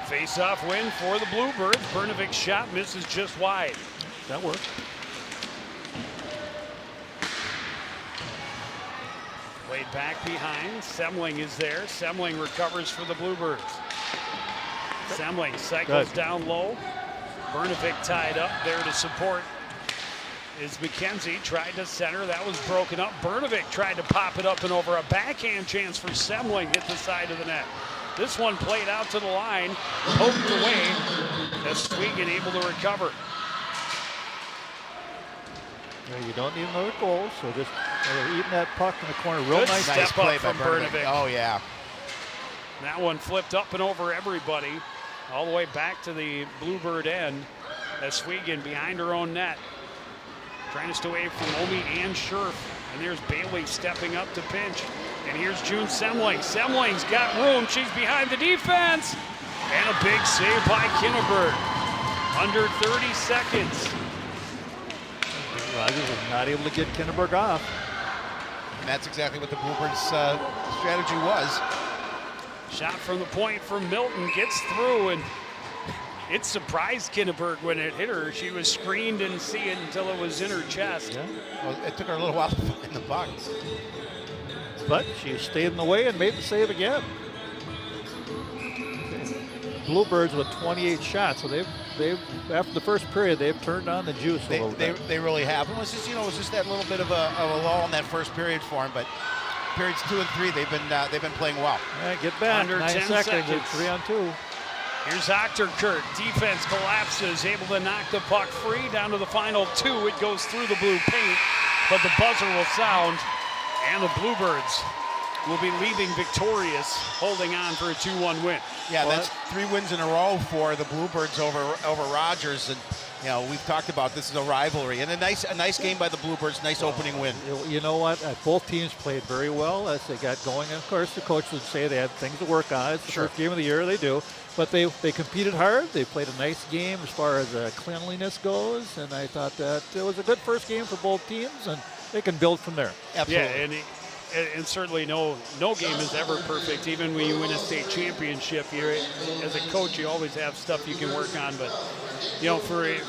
Face-off win for the Bluebirds. Bernovik's shot misses just wide. That worked. Played back behind. Semling is there. Semling recovers for the Bluebirds. Semling cycles down low. Bernovik tied up there to support. Is McKenzie tried to center. That was broken up. Bernovik tried to pop it up and over. A backhand chance for Semling hit the side of the net. This one played out to the line, poked away. As Sweegan able to recover. Yeah, you don't need another goal, so just eating that puck in the corner. Real Good nice step play up by from Bernovik. Oh, yeah. That one flipped up and over everybody, all the way back to the Bluebird end. As Sweegan behind her own net. Trying to stay away from Omi and Scherf. And there's Bailey stepping up to pinch. And here's June Semling. Semling's got room. She's behind the defense. And a big save by Kinneberg. Under 30 seconds. Rogers was not able to get Kinneberg off. And that's exactly what the Bluebirds' strategy was. Shot from the point from Milton. Gets through, and it surprised Kinneberg when it hit her. She was screened and see it until it was in her chest. Yeah. Well, it took her a little while to find the puck. But she stayed in the way and made the save again. Bluebirds with 28 shots. So they've after the first period, they've turned on the juice a little bit. They really have. It was just, it was just that little bit of a lull in that first period for them, but periods 2 and 3, they've been playing well. All right, get back. Under 9 10 seconds. seconds. 3-on-2. Here's Achterkirk. Defense collapses, able to knock the puck free. Down to the final 2. It goes through the blue paint, but the buzzer will sound, and the Bluebirds will be leaving victorious, holding on for a 2-1 win. Yeah, that's 3 wins in a row for the Bluebirds over Rogers, and we've talked about this is a rivalry, and a nice game by the Bluebirds, nice opening win. You know what? Both teams played very well as they got going. And of course, the coach would say they had things to work on. It's the first game of the year, they do. But they competed hard. They played a nice game as far as cleanliness goes, and I thought that it was a good first game for both teams, and they can build from there. Absolutely. Yeah, and certainly no game is ever perfect. Even when you win a state championship, as a coach, you always have stuff you can work on. But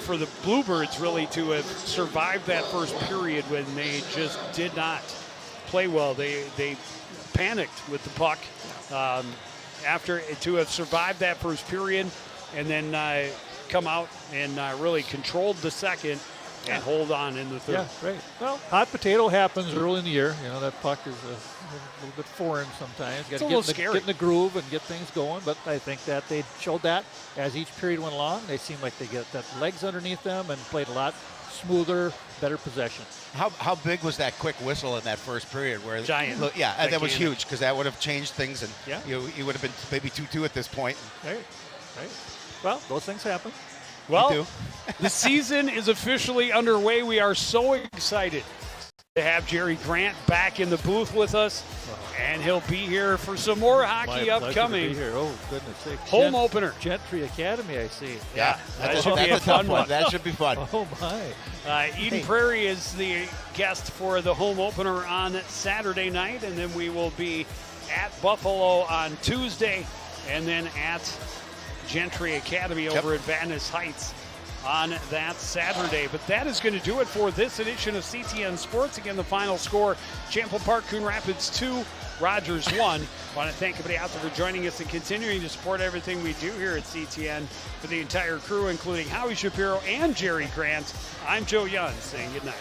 for the Bluebirds really to have survived that first period when they just did not play well, they panicked with the puck. After to have survived that first period and then come out and really controlled the second and hold on in the third. Yeah, right. Well, hot potato happens early in the year. That puck is a little bit foreign sometimes. You got to get in the groove and get things going. But I think that they showed that as each period went along. They seemed like they get that legs underneath them and played a lot smoother, better possession. How big was that quick whistle in that first period? Where giant. Yeah, that was huge because that would have changed things, and yeah. you would have been maybe 2-2 at this point. Right. Well, those things happen. Well, the season is officially underway. We are so excited to have Jerry Grant back in the booth with us, and he'll be here for some more hockey upcoming. Here. Oh, goodness sake. Home opener. Gentry Academy, I see. Yeah, that should be a fun one. That should be fun. Oh, my. Eden Prairie is the guest for the home opener on Saturday night, and then we will be at Buffalo on Tuesday, and then at Gentry Academy over at Venice Heights on that Saturday. But that is going to do it for this edition of CTN Sports. Again, the final score, Champlain Park, Coon Rapids 2, Rogers 1. I want to thank everybody out there for joining us and continuing to support everything we do here at CTN. For the entire crew, including Howie Shapiro and Jerry Grant, I'm Joe Young saying good night.